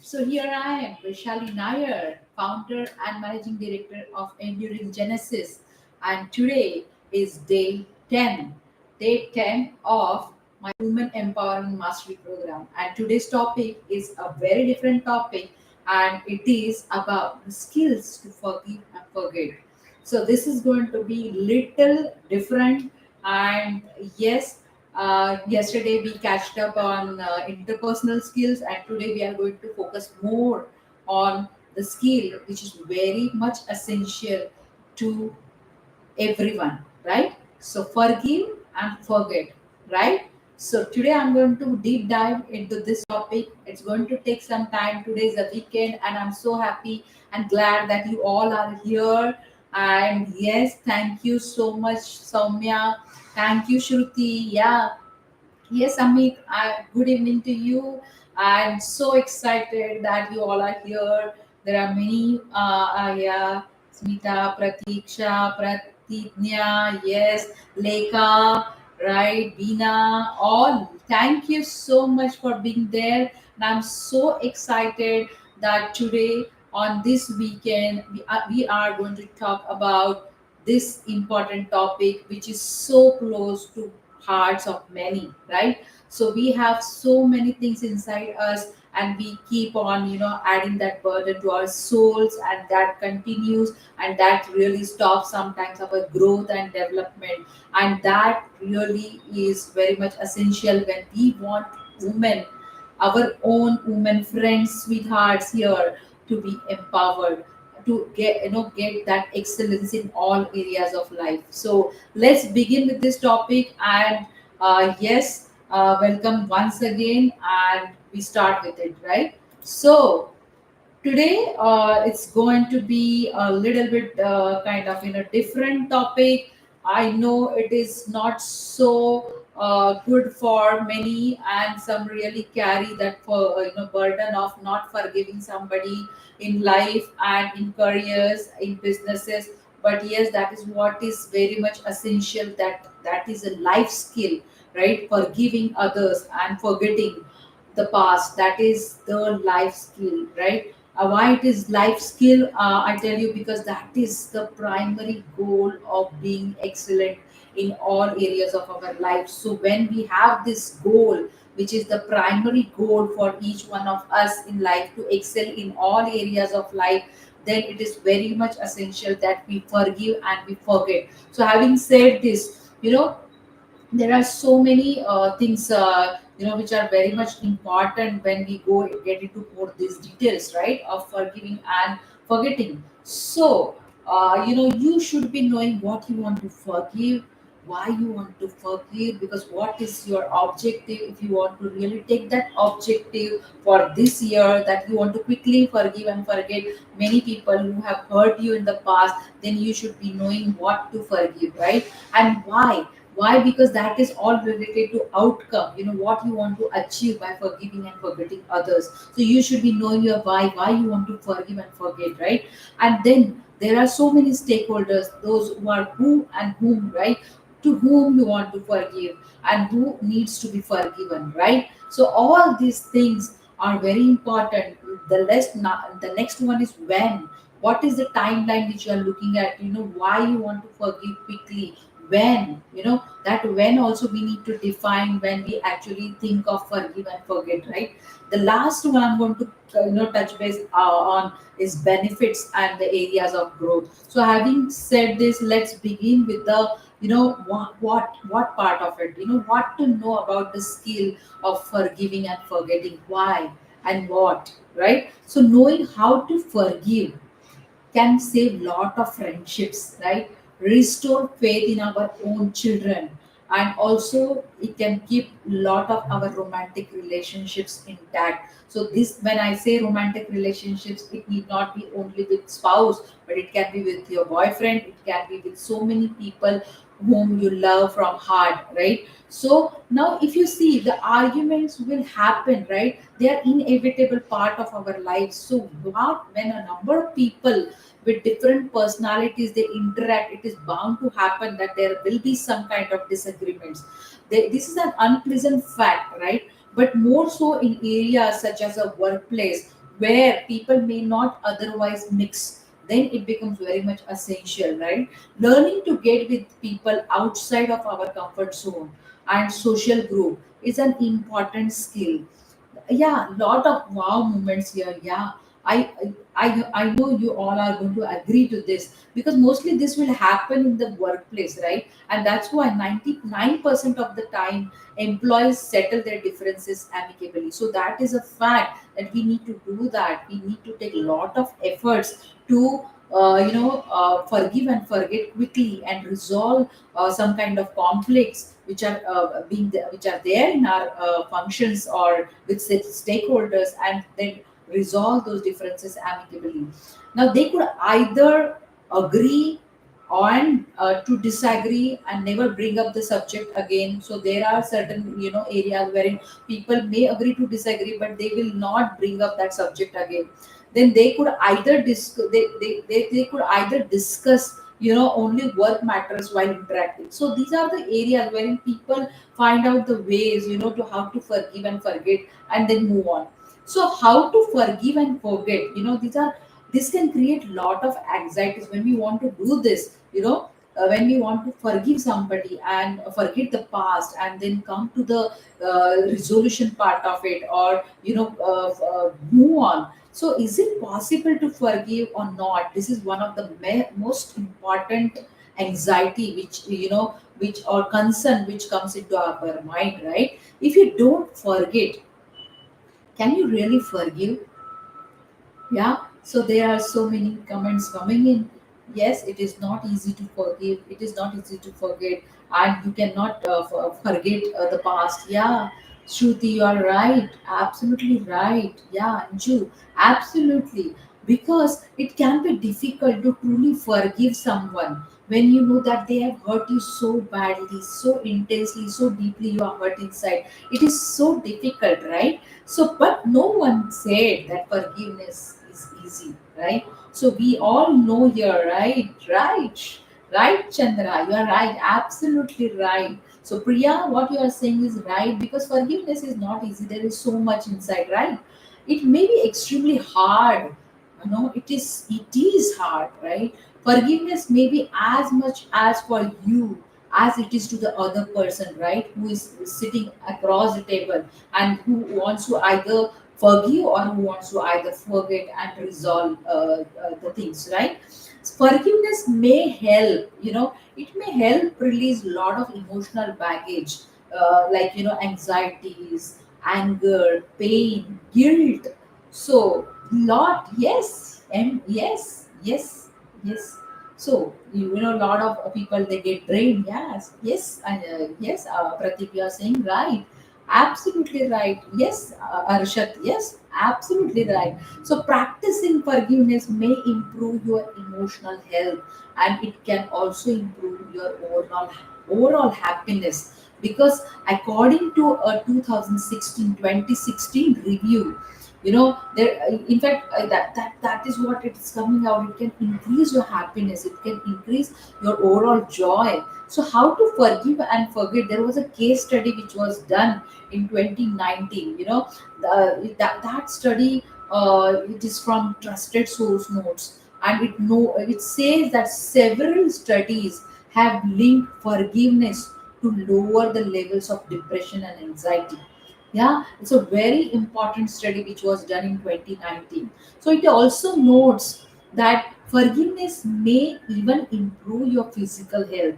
So here I am, Vishali Nair, founder and managing director of Enduring Genesis. And today is day 10 of my Women Empowering Mastery Program. And today's topic is a very different topic, and it is about the skills to forgive and forget. So this is going to be little different. And yes, yesterday we catched up on interpersonal skills, and today we are going to focus more on the skill which is very much essential to everyone, right? So forgive and forget, right? So today I'm going to deep dive into this topic. It's going to take some time. Today is a weekend, and I'm so happy and glad that you all are here. And yes, thank you so much, Soumya. Thank you, Shruti. Yeah, yes, Amit, good evening to you. I'm so excited that you all are here. There are many, yeah, Smita, Pratiksha, Pratitnya, yes, Lekha, right, Veena, all. Thank you so much for being there. And I'm so excited that today, on this weekend, we are going to talk about this important topic, which is so close to hearts of many, right? So we have so many things inside us, and we keep on adding that burden to our souls, and that continues, and that really stops sometimes our growth and development. And that really is very much essential when we want women, our own women friends, sweethearts here, to be empowered, to get that excellence in all areas of life. So let's begin with this topic. And yes, welcome once again, and we start with it, right? So today it's going to be a little bit kind of different topic. I know it is not so good for many, and some really carry that for burden of not forgiving somebody in life and in careers, in businesses. But yes, that is what is very much essential, that is a life skill, right? Forgiving others and forgetting the past, that is the life skill, right? Why it is life skill, I tell you, because that is the primary goal of being excellent in all areas of our life. So when we have this goal, which is the primary goal for each one of us in life, to excel in all areas of life, then it is very much essential that we forgive and we forget. So having said this, there are so many things which are very much important when we go get into more these details, right, of forgiving and forgetting. So you should be knowing what you want to forgive, why you want to forgive, because what is your objective. If you want to really take that objective for this year, that you want to quickly forgive and forget many people who have hurt you in the past, then you should be knowing what to forgive, right? And why? Because that is all related to outcome, what you want to achieve by forgiving and forgetting others. So you should be knowing your why you want to forgive and forget, right? And then there are so many stakeholders, those who are who and whom, right? To whom you want to forgive, and who needs to be forgiven, right? So all these things are very important. The next one is when. What is the timeline which you are looking at? Why you want to forgive quickly, when, that when also we need to define when we actually think of forgive and forget, right? The last one I'm going to touch base on is benefits and the areas of growth. So having said this, let's begin with the what part of it, what to know about the skill of forgiving and forgetting, why and what, right? So knowing how to forgive can save lot of friendships, right? Restore faith in our own children, and also it can keep lot of our romantic relationships intact. So this, when I say romantic relationships, it need not be only with spouse, but it can be with your boyfriend, it can be with so many people whom you love from heart, right? So now if you see, the arguments will happen, right? They are inevitable part of our lives. So what, when a number of people with different personalities they interact, it is bound to happen that there will be some kind of disagreements. This is an unpleasant fact, right? But more so in areas such as a workplace, where people may not otherwise mix, then it becomes very much essential, right? Learning to get with people outside of our comfort zone and social group is an important skill. Yeah, lot of wow moments here. Yeah, I know you all are going to agree to this, because mostly this will happen in the workplace, right? And that's why 99% of the time employees settle their differences amicably. So that is a fact that we need to do that. We need to take a lot of efforts to forgive and forget quickly and resolve some kind of conflicts which are which are there in our functions or with stakeholders, and then resolve those differences amicably. Now they could either agree on to disagree and never bring up the subject again. So there are certain areas wherein people may agree to disagree, but they will not bring up that subject again. Then they could either they could either discuss only work matters while interacting. So these are the areas wherein people find out the ways to how to forgive and forget and then move on. So how to forgive and forget, this can create lot of anxieties when we want to do this, when we want to forgive somebody and forget the past and then come to the resolution part of it, or move on. So is it possible to forgive or not? This is one of the most important anxiety which which or concern which comes into our mind, right? If you don't forget, can you really forgive? Yeah, so there are so many comments coming in. Yes, it is not easy to forgive, it is not easy to forget, and you cannot forget the past. Yeah, Shruti, you are right, absolutely right. Yeah, Anju, absolutely. Because it can be difficult to truly forgive someone when you know that they have hurt you so badly, so intensely, so deeply, you are hurt inside. It is so difficult, right? So, but no one said that forgiveness is easy, right? So we all know here, right? Right, Chandra, you are right, absolutely right. So, Priya, what you are saying is right, because forgiveness is not easy. There is so much inside, right? It may be extremely hard. It is hard, right? Forgiveness may be as much as for you as it is to the other person, right? Who is sitting across the table and who wants to either forgive or who wants to either forget and resolve the things, right? Forgiveness may help, it may help release a lot of emotional baggage, like anxieties, anger, pain, guilt. So lot, yes, and yes, yes. So a lot of people, they get drained. Yes, yes, and yes, Pratik, you are saying right, absolutely right. Yes, Arshat, yes, absolutely right. So practicing forgiveness may improve your emotional health, and it can also improve your overall happiness, because according to a 2016 review, there in fact that is what it is coming out. It can increase your happiness, it can increase your overall joy. So how to forgive and forget, there was a case study which was done in 2019. That study, it is from trusted source notes, and it says that several studies have linked forgiveness to lower the levels of depression and anxiety. Yeah, it's a very important study which was done in 2019. So it also notes that forgiveness may even improve your physical health.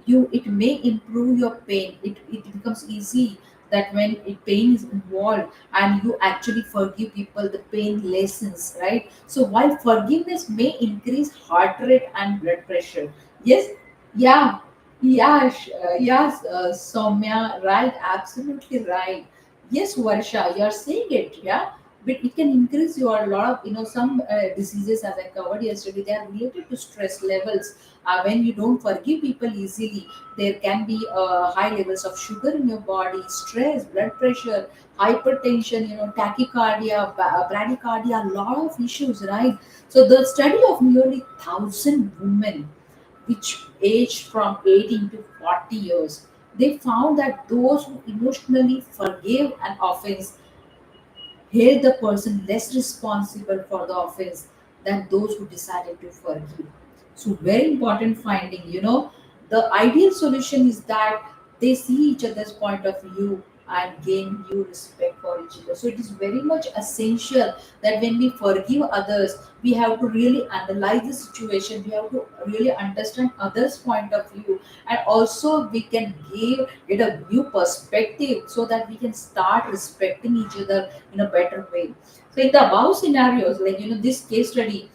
It may improve your pain. It becomes easy that when pain is involved and you actually forgive people, the pain lessens, right? So while forgiveness may increase heart rate and blood pressure, yes, yeah, yes, Soumya, right, absolutely right. Yes, Varsha, you are saying it, yeah. But it can increase your lot of some diseases, as I covered yesterday. They are related to stress levels. When you don't forgive people easily, there can be high levels of sugar in your body, stress, blood pressure, hypertension, tachycardia, bradycardia, a lot of issues, right? So the study of nearly 1,000 women which aged from 18 to 40 years, they found that those who emotionally forgave an offense held the person less responsible for the offense than those who decided to forgive. So, very important finding. The ideal solution is that they see each other's point of view and gain new respect for each other. So, it is very much essential that when we forgive others, we have to really analyze the situation, we have to really understand others' point of view, and also we can get a new perspective so that we can start respecting each other in a better way. So in the above scenarios, like this case study,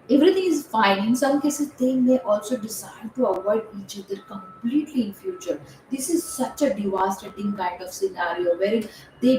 everything is fine. In some cases, they may also decide to avoid each other completely in future. This is such a devastating kind of scenario where they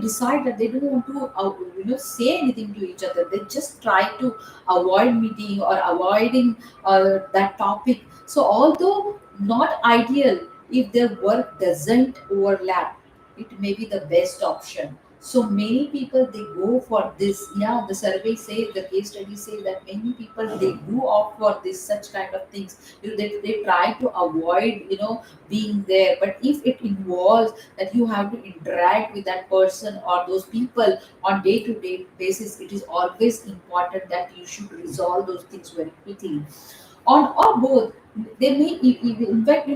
decide that they don't want to say anything to each other. They just try to avoid meeting or avoiding that topic. So although not ideal, if their work doesn't overlap, it may be the best option. So many people they go for this. Yeah, the survey says, the case study says that many people they do opt for this such kind of things. They try to avoid being there. But if it involves that you have to interact with that person or those people on day to day basis, it is always important that you should resolve those things very quickly on or both. They may in fact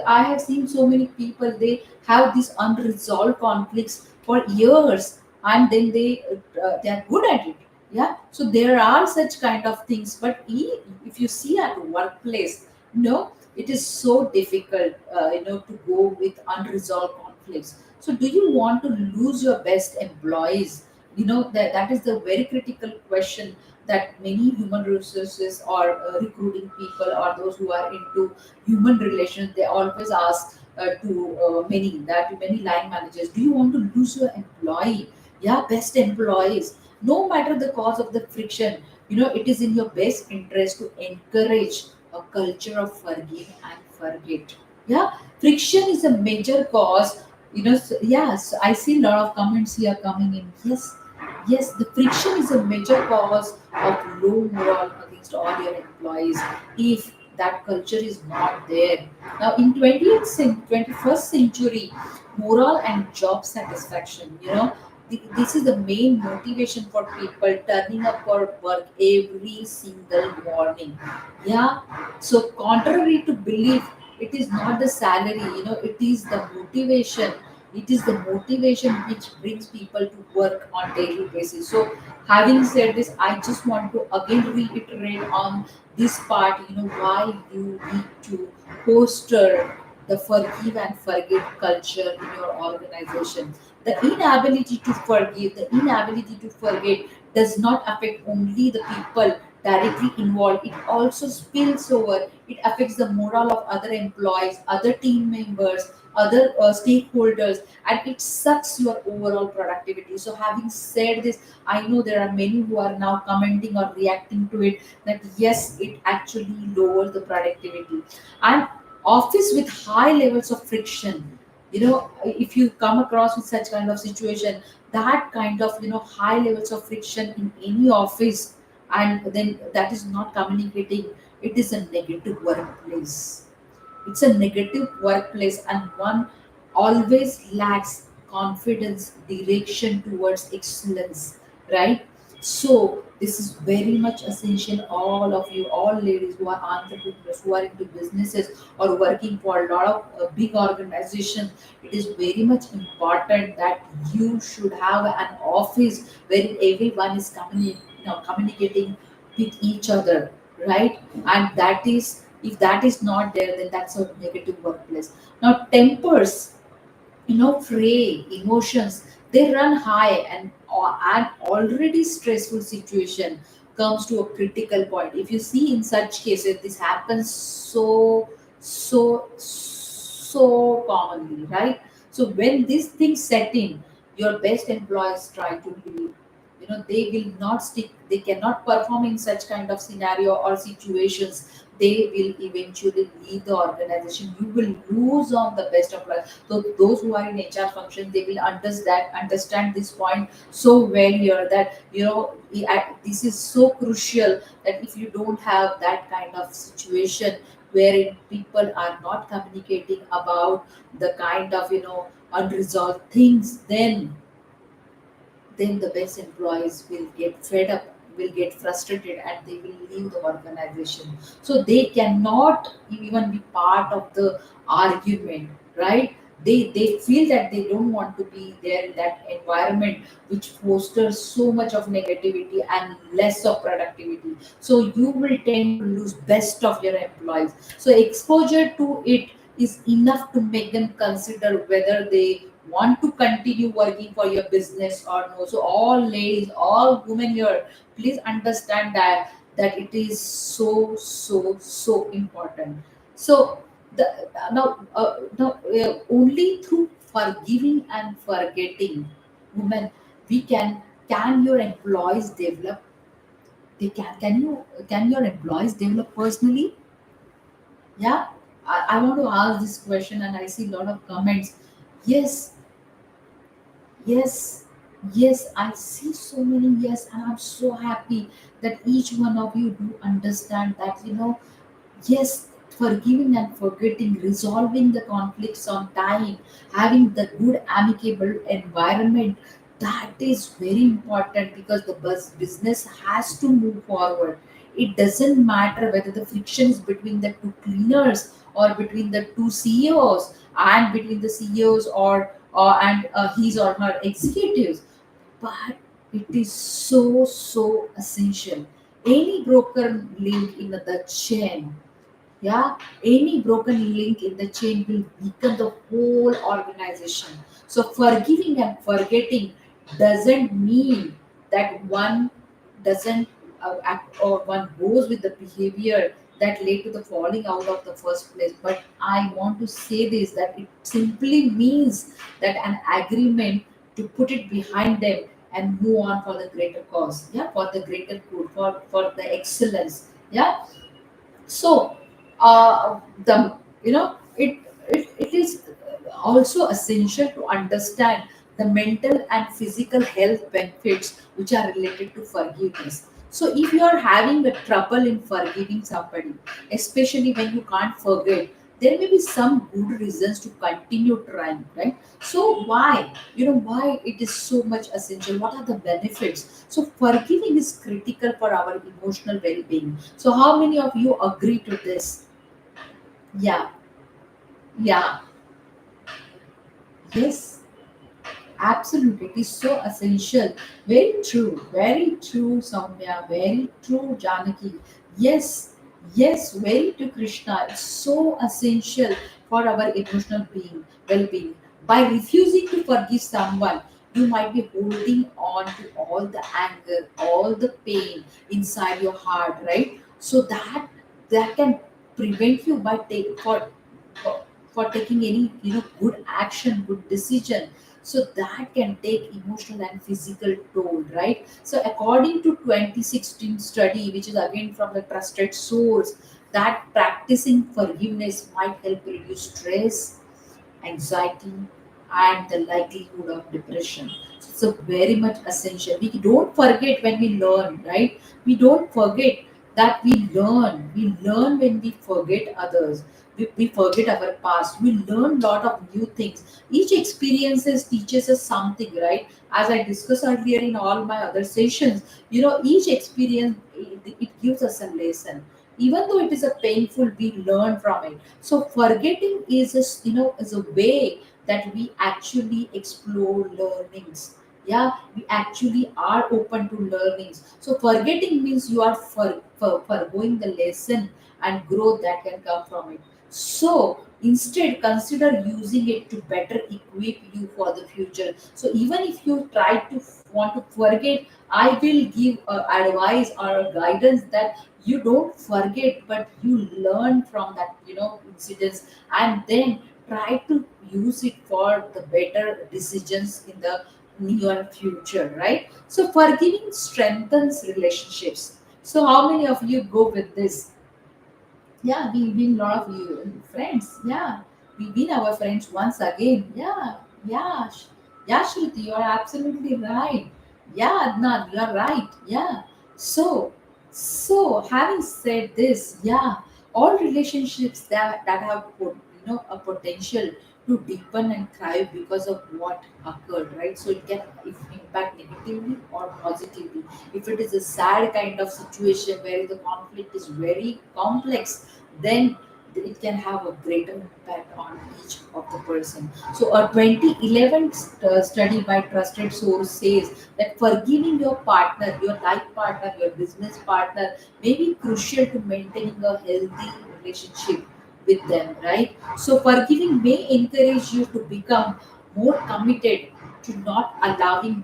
I have seen so many people they have these unresolved conflicts for years, and then they are good at it. Yeah, so there are such kind of things. But if you see at workplace, it is so difficult to go with unresolved conflicts. So do you want to lose your best employees? That is the very critical question that many human resources or recruiting people or those who are into human relations, they always ask to many line managers, do you want to lose your employee? Yeah, best employees, no matter the cause of the friction. It is in your best interest to encourage a culture of forgive and forget. Yeah, friction is a major cause. Yes, I see a lot of comments here coming in. Yes, the friction is a major cause of low morale against all your employees if that culture is not there. Now, in 21st century, morale and job satisfaction, this is the main motivation for people turning up for work every single morning. Yeah, so contrary to belief, it is not the salary, it is the motivation. It is the motivation which brings people to work on daily basis. So having said this, I just want to again reiterate on this part, why you need to foster the forgive and forget culture in your organization. The inability to forgive, the inability to forget does not affect only the people directly involved. It also spills over. It affects the morale of other employees, other team members, other stakeholders, and it sucks your overall productivity. So having said this, I know there are many who are now commenting or reacting to it that yes, it actually lowers the productivity. And office with high levels of friction, if you come across with such kind of situation, that kind of high levels of friction in any office, and then that is not communicating, it is a negative workplace. It's a negative workplace, and one always lacks confidence, direction towards excellence, right? So, this is very much essential. All of you, all ladies who are entrepreneurs, who are into businesses or working for a lot of big organizations, it is very much important that you should have an office where everyone is communicating with each other, right? And that is, if that is not there, then that's a negative workplace. Now tempers, fray, emotions, they run high, and an already stressful situation comes to a critical point. If you see in such cases, this happens so commonly, right? So when these things set in, your best employees try to leave. They will not stick, they cannot perform in such kind of scenario or situations. They will eventually leave the organization. You will lose on the best employees. So those who are in HR function, they will understand this point so well here, that this is so crucial, that if you don't have that kind of situation wherein people are not communicating about the kind of unresolved things, then the best employees will get fed up, will get frustrated, and they will leave the organization. So they cannot even be part of the argument, right? They feel that they don't want to be there in that environment which fosters so much of negativity and less of productivity. So you will tend to lose best of your employees. So exposure to it is enough to make them consider whether they want to continue working for your business or no. So all ladies, all women here, please understand that it is so important. So the now only through forgiving and forgetting, women, we can your employees develop, they can your employees develop personally? Yeah, I want to ask this question, and I see a lot of comments. Yes, yes, yes, I see so many yes, and I'm so happy that each one of you do understand that, yes, forgiving and forgetting, resolving the conflicts on time, having the good amicable environment, that is very important because the business has to move forward. It doesn't matter whether the friction is between the two cleaners or between the two CEOs and between the CEOs or his or her executives, but it is so essential. Any broken link in the chain, yeah, any broken link in the chain will weaken the whole organization. So forgiving and forgetting doesn't mean that one doesn't act or one goes with the behavior that led to the falling out of the first place. But I want to say this, that it simply means that an agreement to put it behind them and move on for the greater cause, yeah, for the greater good, for the excellence, yeah. So the it is also essential to understand the mental and physical health benefits which are related to forgiveness. So if you are having a trouble in forgiving somebody, especially when you can't forget, there may be some good reasons to continue trying, right? So why, why it is so much essential, what are the benefits? So forgiving is critical for our emotional well-being. So how many of you agree to this? Yeah, yeah, yes, absolutely. It is so essential. Very true, Soumya, very true, Janaki. Yes, yes, very true, Krishna. It's so essential for our emotional well-being. By refusing to forgive someone, you might be holding on to all the anger, all the pain inside your heart, right? So that can prevent you by for, for taking any good action, good decision. So that can take emotional and physical toll, right? So according to 2016 study, which is again from the trusted source, that practicing forgiveness might help reduce stress, anxiety, and the likelihood of depression. So it's a very much essential. We don't forget when we learn, right? We don't forget that we learn. We learn when we forget others. We forget our past. We learn lot of new things. Each experiences teaches us something, right? As I discussed earlier in all my other sessions, each experience, it gives us a lesson. Even though it is a painful, we learn from it. So forgetting is a way that we actually explore learnings. Yeah, we actually are open to learnings. So forgetting means you are forgoing the lesson and growth that can come from it. So instead, consider using it to better equip you for the future. So even if you try to want to forget, I will give advice or guidance that you don't forget, but you learn from that incidents, and then try to use it for the better decisions in the near future, right? So forgiving strengthens relationships. So how many of you go with this? Yeah, we win a lot of you friends. Yeah, we win our friends once again. Yeah, yeah, yeah, Shruti, you are absolutely right. Yeah, Adnan, you are right. Yeah. So, having said this, yeah, all relationships that have a potential to deepen and thrive because of what occurred, right? So it can impact negatively or positively. If it is a sad kind of situation where the conflict is very complex, then it can have a greater impact on each of the person. So a 2011 study by trusted source says that forgiving your partner, your life partner, your business partner may be crucial to maintaining a healthy relationship with them, right? So forgiving may encourage you to become more committed to not allowing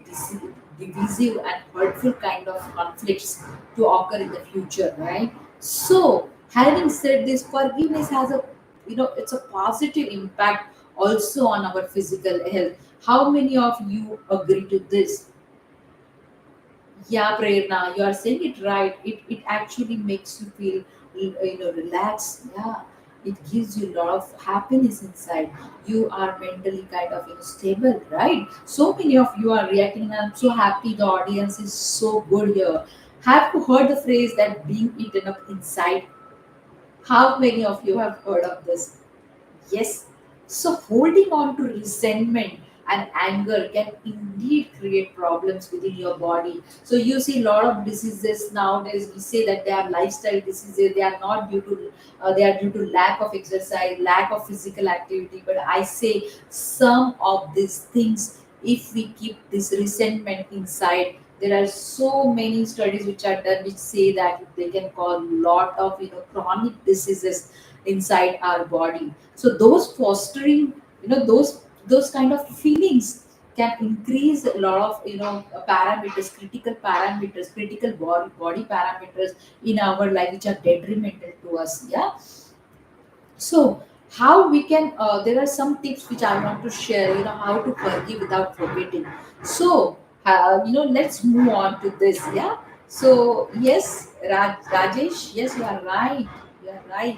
divisive and hurtful kind of conflicts to occur in the future, right? So having said this, forgiveness has a, it's a positive impact also on our physical health. How many of you agree to this? Yeah, Prerna, you are saying it right. It actually makes you feel, relaxed. Yeah, it gives you a lot of happiness inside. You are mentally kind of, stable, right? So many of you are reacting, and I'm so happy. The audience is so good here. Have you heard the phrase that being eaten up inside? How many of you have heard of this? Yes. So holding on to resentment and anger can indeed create problems within your body. So you see a lot of diseases nowadays. We say that they are lifestyle diseases. They are not due to they are due to lack of exercise, lack of physical activity. But I say some of these things, if we keep this resentment inside, there are so many studies which are done which say that they can cause lot of, chronic diseases inside our body. So those fostering, those kind of feelings can increase a lot of, parameters, critical body parameters in our life, which are detrimental to us. Yeah. So how we can, there are some tips which I want to share, how to forgive without forgetting. So let's move on to this. Yeah. So yes, Rajesh, yes, you are right. You are right.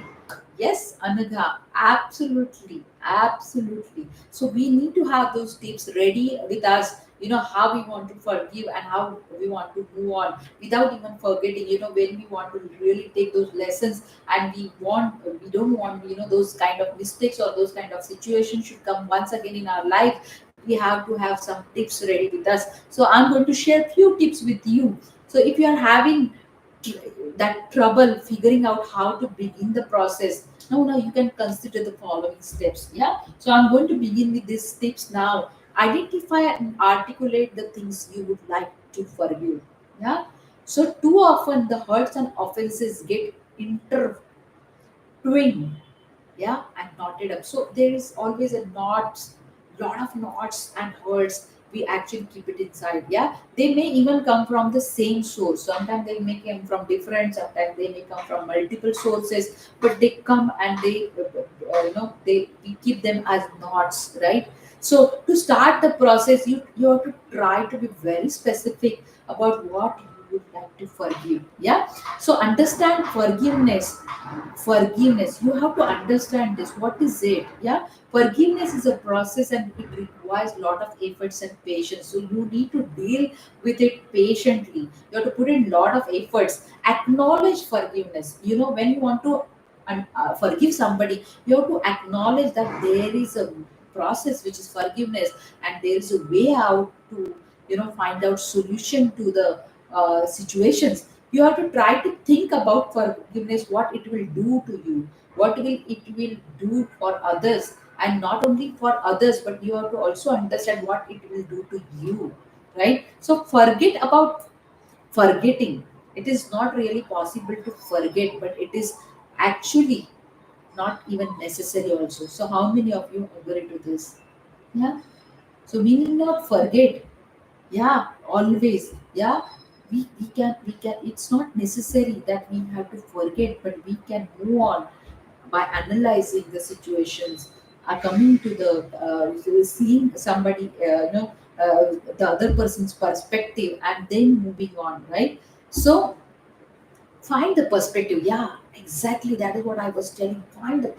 Yes, Anagha, absolutely, absolutely. So we need to have those tips ready with us, how we want to forgive and how we want to move on without even forgetting, when we want to really take those lessons, and we don't want, those kind of mistakes or those kind of situations should come once again in our life. We have to have some tips ready with us. So I'm going to share few tips with you. So if you are having that trouble figuring out how to begin the process, now you can consider the following steps. Yeah. So I'm going to begin with these tips now. Identify and articulate the things you would like to forgive. Yeah. So too often the hurts and offenses get intertwined, yeah, and knotted up. So there is always a knots, lot of knots and hurts. We actually keep it inside. Yeah, they may even come from the same source. Sometimes they may come from different. Sometimes they may come from multiple sources. But they come and they, they we keep them as knots, right? So to start the process, you have to try to be very specific about what you would like to forgive. Yeah. So understand forgiveness, you have to understand this, what is it? Yeah. Forgiveness is a process and it requires a lot of efforts and patience, so you need to deal with it patiently. You have to put in a lot of efforts. Acknowledge forgiveness. When you want to forgive somebody, you have to acknowledge that there is a process which is forgiveness, and there is a way out to, find out solution to the situations. You have to try to think about forgiveness, what it will do to you, what will it will do for others, and not only for others, but you have to also understand what it will do to you, right? So forget about forgetting. It is not really possible to forget, but it is actually not even necessary also. So how many of you agree to this? Yeah. So we need not forget. Yeah, always. Yeah, we can it's not necessary that we have to forget, but we can move on by analyzing the situations, coming to the seeing somebody, the other person's perspective, and then moving on, right? So find the perspective. Yeah, exactly, that is what I was telling. Find the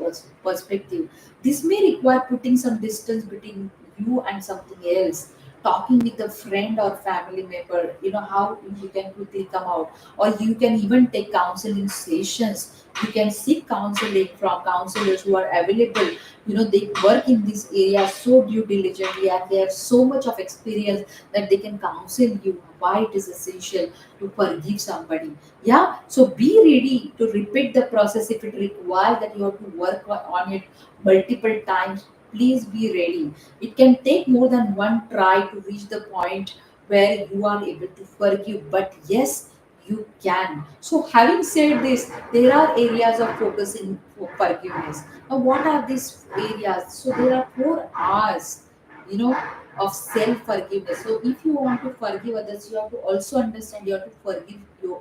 perspective. This may require putting some distance between you and something else, talking with a friend or family member, how you can quickly come out. Or you can even take counseling sessions. You can seek counseling from counselors who are available. They work in this area so due diligently, and they have so much of experience that they can counsel you why it is essential to forgive somebody. Yeah, so be ready to repeat the process if it requires that you have to work on it multiple times. Please be ready. It can take more than one try to reach the point where you are able to forgive, but yes, you can. So, having said this, there are areas of focus in forgiveness. Now, what are these areas? So, there are 4 R's, you know, of self forgiveness. So, if you want to forgive others, you have to also understand you have to forgive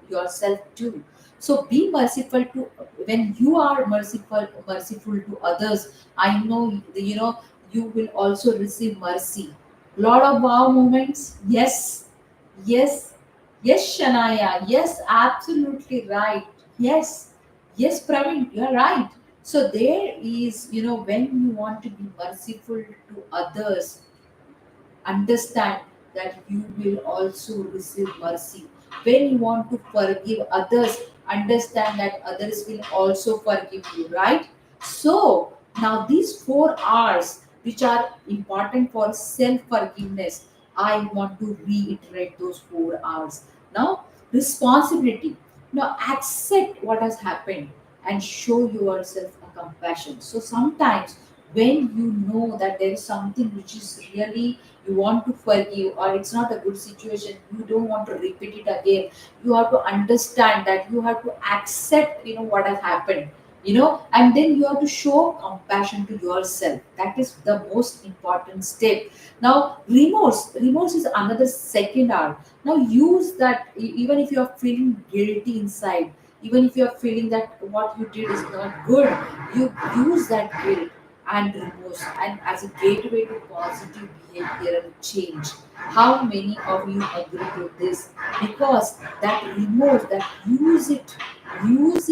yourself too. So, be merciful to when you are merciful to others. I know, you will also receive mercy. Lot of wow moments. Yes, yes, yes, Shanaya. Yes, absolutely right. Yes, yes, Praveen, you're right. So there is, when you want to be merciful to others, understand that you will also receive mercy. When you want to forgive others, understand that others will also forgive you, right? So, now these 4 R's, which are important for self forgiveness, I want to reiterate those 4 R's. Now, responsibility. Now, accept what has happened and show yourself a compassion. So, sometimes when you know that there is something which is really you want to forgive, or it's not a good situation, you don't want to repeat it again, you have to understand that you have to accept what has happened, and then you have to show compassion to yourself. That is the most important step. Now, remorse is another second R. Now, use that even if you are feeling guilty inside, even if you are feeling that what you did is not good, you use that guilt and remorse and as a gateway to positive behavior and change. How many of you agree to this? Because that remorse, that use it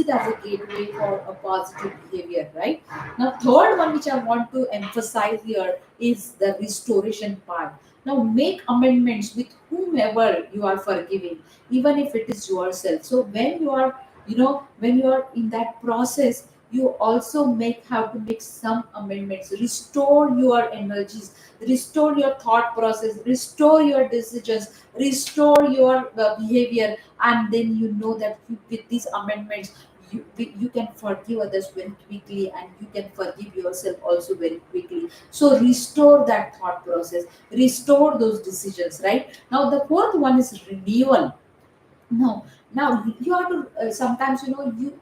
as a gateway for a positive behavior, right? Now, third one which I want to emphasize here is the restoration part. Now, make amendments with whomever you are forgiving, even if it is yourself. So when you are, when you are in that process, you also have to make some amendments, restore your energies, restore your thought process, restore your decisions, restore your behavior, and then you know that with these amendments you can forgive others very quickly, and you can forgive yourself also very quickly. So restore that thought process, restore those decisions, right? Now, the fourth one is renewal. No, now you have to sometimes you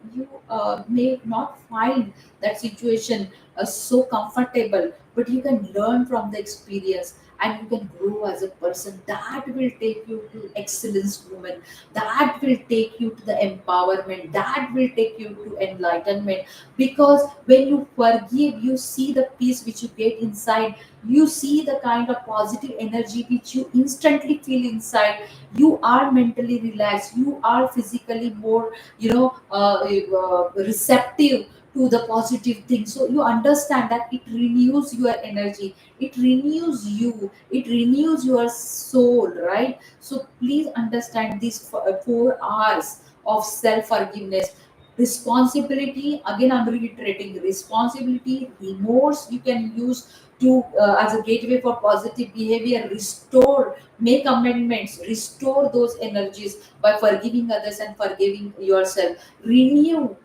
may not find that situation so comfortable, but you can learn from the experience and you can grow as a person. That will take you to excellence, woman. That will take you to the empowerment. That will take you to enlightenment. Because when you forgive, you see the peace which you get inside. You see the kind of positive energy which you instantly feel inside. You are mentally relaxed, you are physically more receptive to the positive things. So you understand that it renews your energy, it renews you, it renews your soul, right? So please understand these 4 R's of self forgiveness. Responsibility, again I'm reiterating, responsibility, remorse you can use to as a gateway for positive behavior. Restore, make amendments, restore those energies by forgiving others and forgiving yourself. Renew,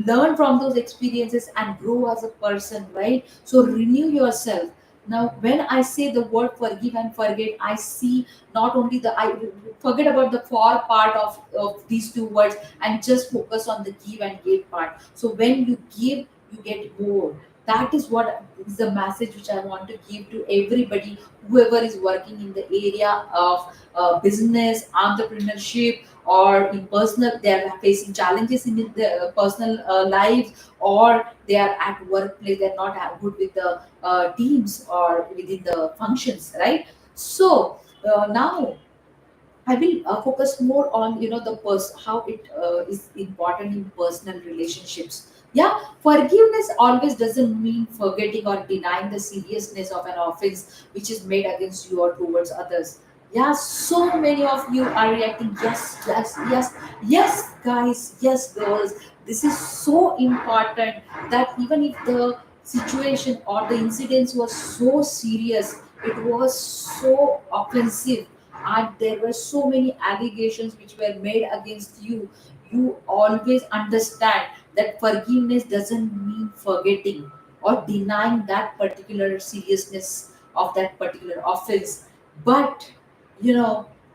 learn from those experiences and grow as a person, right? So renew yourself. Now, when I say the word forgive and forget, I see not only the I forget about the for part of these two words and just focus on the give and get part. So when you give, you get more. That is what is the message which I want to give to everybody, whoever is working in the area of business, entrepreneurship, or in personal, they are facing challenges in their personal lives, or they are at workplace, they're not good with the teams or within the functions, right? So now I will focus more on the how it is important in personal relationships. Yeah, forgiveness always doesn't mean forgetting or denying the seriousness of an offense which is made against you or towards others. Yeah, so many of you are reacting, yes, yes, yes, yes, guys, yes, girls. This is so important that even if the situation or the incidents was so serious, it was so offensive, and there were so many allegations which were made against you, you always understand that forgiveness doesn't mean forgetting or denying that particular seriousness of that particular offense, but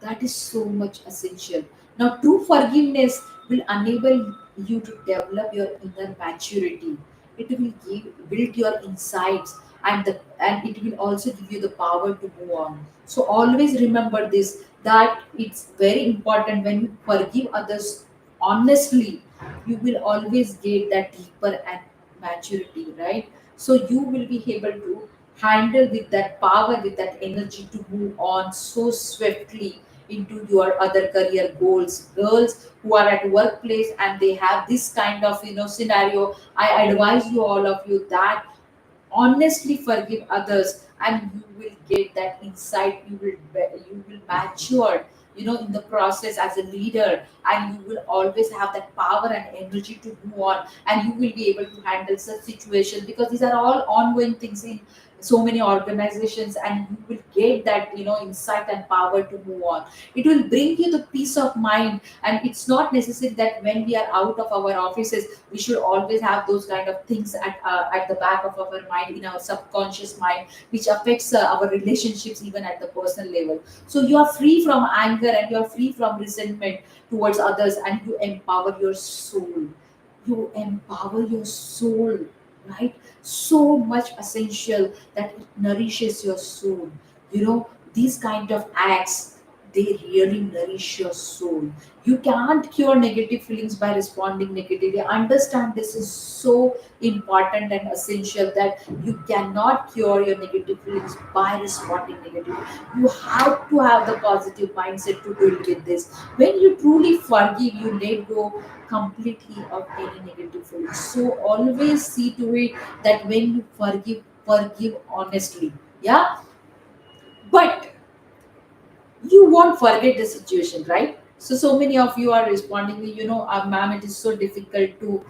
that is so much essential. Now true forgiveness will enable you to develop your inner maturity. It will build your insights, and it will also give you the power to move on. So always remember this, that it's very important when you forgive others honestly, you will always get that deeper and maturity, right? So you will be able to handle with that power, with that energy to move on so swiftly into your other career goals. Girls who are at workplace and they have this kind of scenario, I advise you, all of you, that honestly forgive others, and you will get that insight. You will mature in the process as a leader, and you will always have that power and energy to move on, and you will be able to handle such situations, because these are all ongoing things in so many organizations, and you will get that insight and power to move on. It will bring you the peace of mind, and it's not necessary that when we are out of our offices we should always have those kind of things at the back of our mind, in our subconscious mind, which affects our relationships even at the personal level. So you are free from anger, and you are free from resentment towards others, and you empower your soul. You empower your soul, right? So much essential that it nourishes your soul. These kind of acts, they really nourish your soul. You can't cure negative feelings by responding negatively. Understand, this is so important and essential, that you cannot cure your negative feelings by responding negatively. You have to have the positive mindset to deal with this. When you truly forgive, you let go completely of any negative feelings. So always see to it that when you forgive honestly. Yeah, but you won't forget the situation, right? So many of you are responding, ma'am, it is so difficult to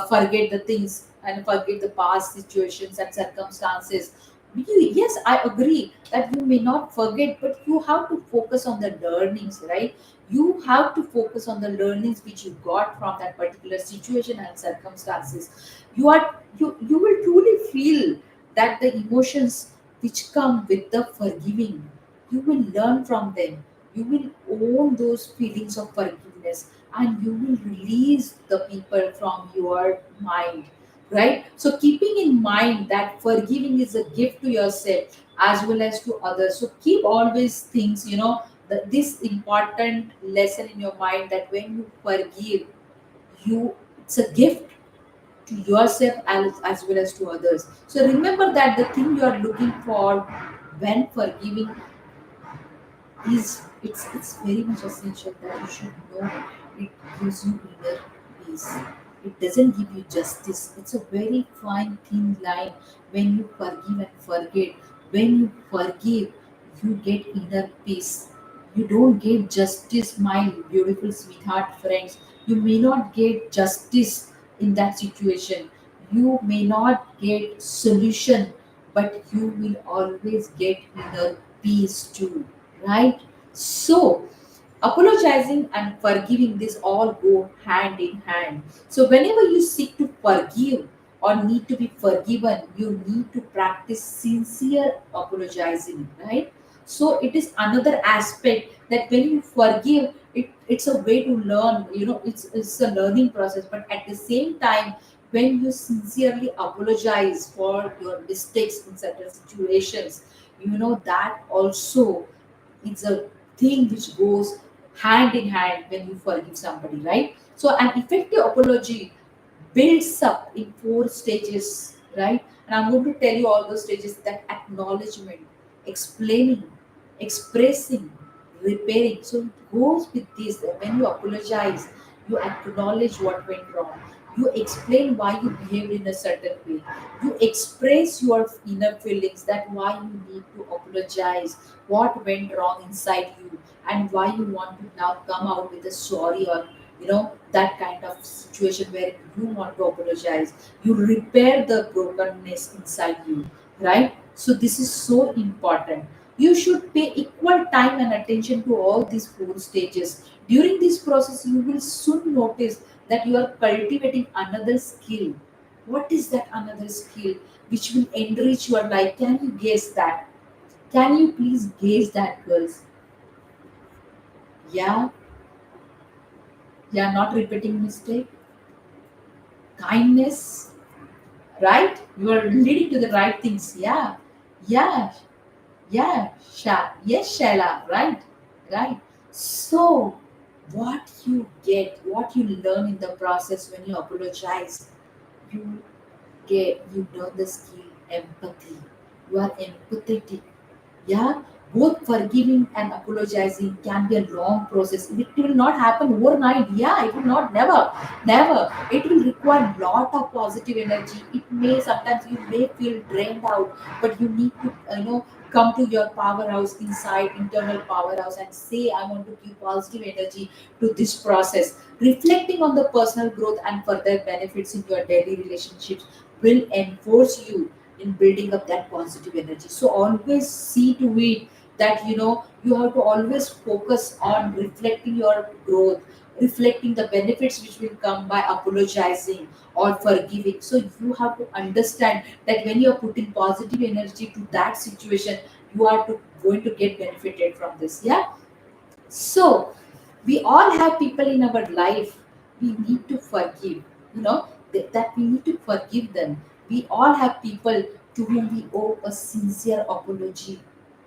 forget the things and forget the past situations and circumstances. Yes, I agree that you may not forget, but you have to focus on the learnings, right? You have to focus on the learnings which you got from that particular situation and circumstances. You will truly feel that the emotions which come with the forgiving, you will learn from them. You will own those feelings of forgiveness, and you will release the people from your mind, right? So keeping in mind that forgiving is a gift to yourself as well as to others. So keep always things, this important lesson in your mind, that when you forgive, it's a gift to yourself as well as to others. So remember that the thing you are looking for when forgiving is, it's very much essential that you should know it gives you inner peace. It doesn't give you justice. It's a very fine thin line when you forgive and forget. When you forgive, you get inner peace. You don't get justice, my beautiful sweetheart friends. You may not get justice in that situation. You may not get solution, but you will always get inner peace too, right? So, apologizing and forgiving, this all go hand in hand. So, whenever you seek to forgive or need to be forgiven, you need to practice sincere apologizing, right? So, it is another aspect that when you forgive, it's a way to learn, it's a learning process, but at the same time, when you sincerely apologize for your mistakes in certain situations, that also it's a thing which goes hand in hand when you forgive somebody, right? So an effective apology builds up in 4 stages, right? And I'm going to tell you all those stages: that acknowledgement, explaining, expressing, repairing. So it goes with this, that when you apologize, you acknowledge what went wrong, You explain why you behaved in a certain way. You express your inner feelings, that why you need to apologize, what went wrong inside you, and why you want to now come out with a sorry, or that kind of situation where you want to apologize. You repair the brokenness inside you, right? So this is so important. You should pay equal time and attention to all these four stages. During this process, you will soon notice that you are cultivating another skill. What is that another skill which will enrich your life? Can you guess that? Can you please guess that, girls? Yeah, yeah, not repeating mistake, kindness, right? You are leading to the right things. Yeah, yeah, yeah, yes, Shaila, right, right. So, what you get, what you learn in the process when you apologize, you you learn the skill empathy. You are empathetic. Yeah, both forgiving and apologizing can be a long process. It will not happen overnight. Yeah, it will not, never. It will require lot of positive energy. It may sometimes you may feel drained out, but you need to come to your powerhouse inside, internal powerhouse, and say, I want to give positive energy to this process. Reflecting on the personal growth and further benefits in your daily relationships will enforce you in building up that positive energy. So always see to it that you have to always focus on reflecting your growth, reflecting the benefits which will come by apologizing or forgiving. So you have to understand that when you are putting positive energy to that situation, you are going to get benefited from this. Yeah. So we all have people in our life we need to forgive, that we need to forgive them. We all have people to whom we owe a sincere apology,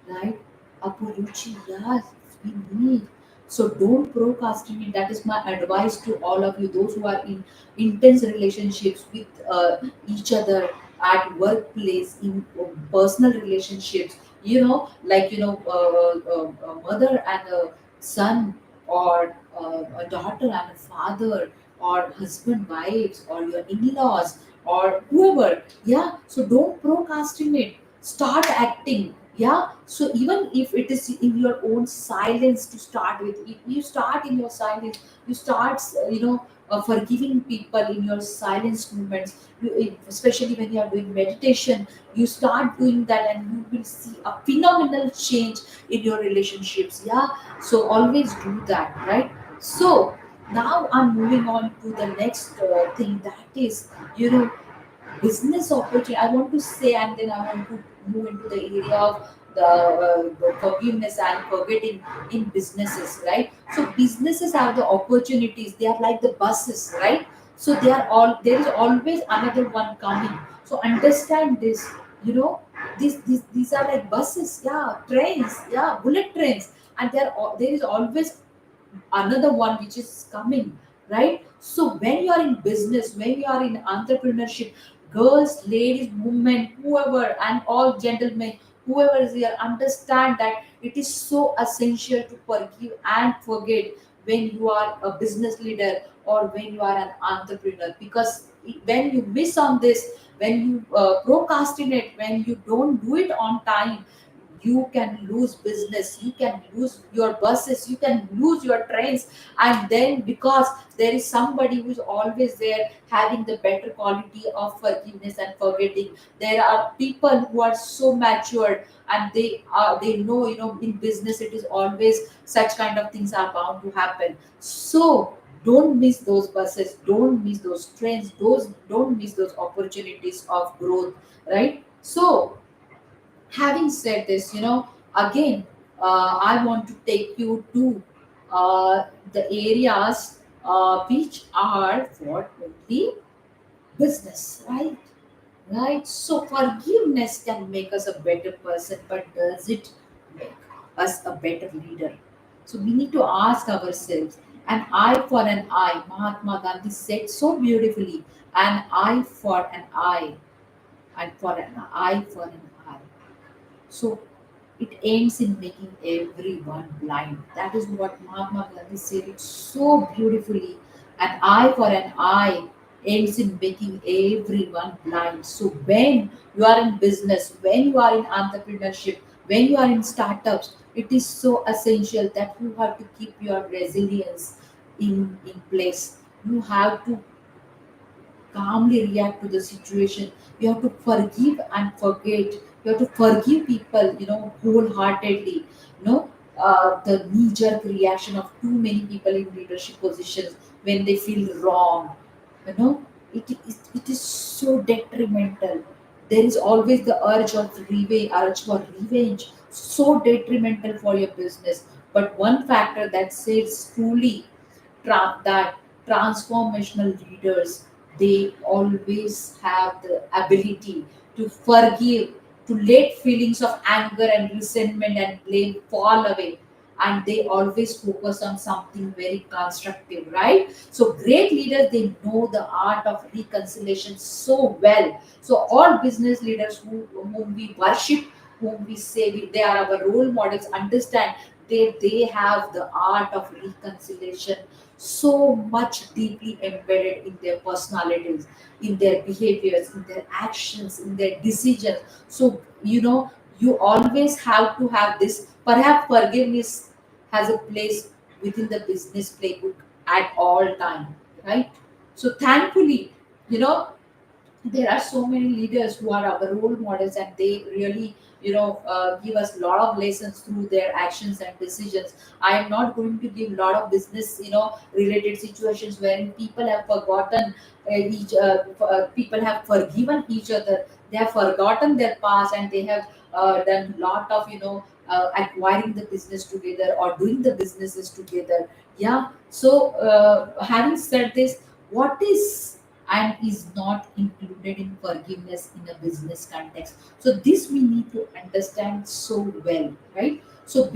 right? Apology, yes, we need. So don't procrastinate. That is my advice to all of you, those who are in intense relationships with each other, at workplace, in personal relationships, like a mother and a son, or a daughter and a father, or husband wives, or your in-laws, or whoever. Yeah, so don't procrastinate, start acting. Yeah, so even if it is in your own silence, to start with, if you start in your silence, you start forgiving people in your silence movements. Especially when you are doing meditation, you start doing that, and you will see a phenomenal change in your relationships. Yeah, so always do that, right? So now I'm moving on to the next thing, that is business opportunity. I want to say, and then I want to move into the area of the forgiveness and forgetting in businesses, right? So businesses are the opportunities. They are like the buses, right? So they are all, there is always another one coming. So understand this. You know, these are like buses, yeah, trains, yeah, bullet trains, and there is always another one which is coming, right? So when you are in business, when you are in entrepreneurship, girls, ladies, women, whoever, and all gentlemen, whoever is here, understand that it is so essential to forgive and forget when you are a business leader or when you are an entrepreneur. Because when you miss on this, when you procrastinate, when you don't do it on time, you can lose business, you can lose your buses, you can lose your trains. And then, because there is somebody who is always there having the better quality of forgiveness and forgetting, there are people who are so matured, and they know, in business it is always such kind of things are bound to happen. So don't miss those buses, don't miss those trains, those don't miss those opportunities of growth, right? So having said this, again, I want to take you to the areas which are for only business, right? Right. So forgiveness can make us a better person, but does it make us a better leader? So we need to ask ourselves, an eye for an eye. Mahatma Gandhi said so beautifully, an eye for an eye, and for an eye for an eye. So it ends in making everyone blind. That is what Mahatma Gandhi said it so beautifully. An eye for an eye. ends in making everyone blind. So when you are in business, when you are in entrepreneurship, when you are in startups, it is so essential that you have to keep your resilience in place. You have to calmly react to the situation. You have to forgive and forget. You have to forgive people, wholeheartedly. The knee jerk reaction of too many people in leadership positions when they feel wrong, you know, it is so detrimental. There is always the urge for revenge, so detrimental for your business. But one factor that says truly that transformational leaders, they always have the ability to forgive, to let feelings of anger and resentment and blame fall away, and they always focus on something very constructive, right? So great leaders, they know the art of reconciliation so well. So all business leaders whom we worship, whom we say they are our role models, understand they have the art of reconciliation so much deeply embedded in their personalities, in their behaviors, in their actions, in their decisions. So you always have to have this. Perhaps forgiveness has a place within the business playbook at all time, right? So thankfully, you know there are so many leaders who are our role models, and they really give us a lot of lessons through their actions and decisions. I am not going to give a lot of business related situations wherein people have forgotten people have forgiven each other. They have forgotten their past, and they have done a lot of acquiring the business together or doing the businesses together. Yeah. So having said this, what is and is not included in forgiveness in a business context? So this we need to understand so well, right? So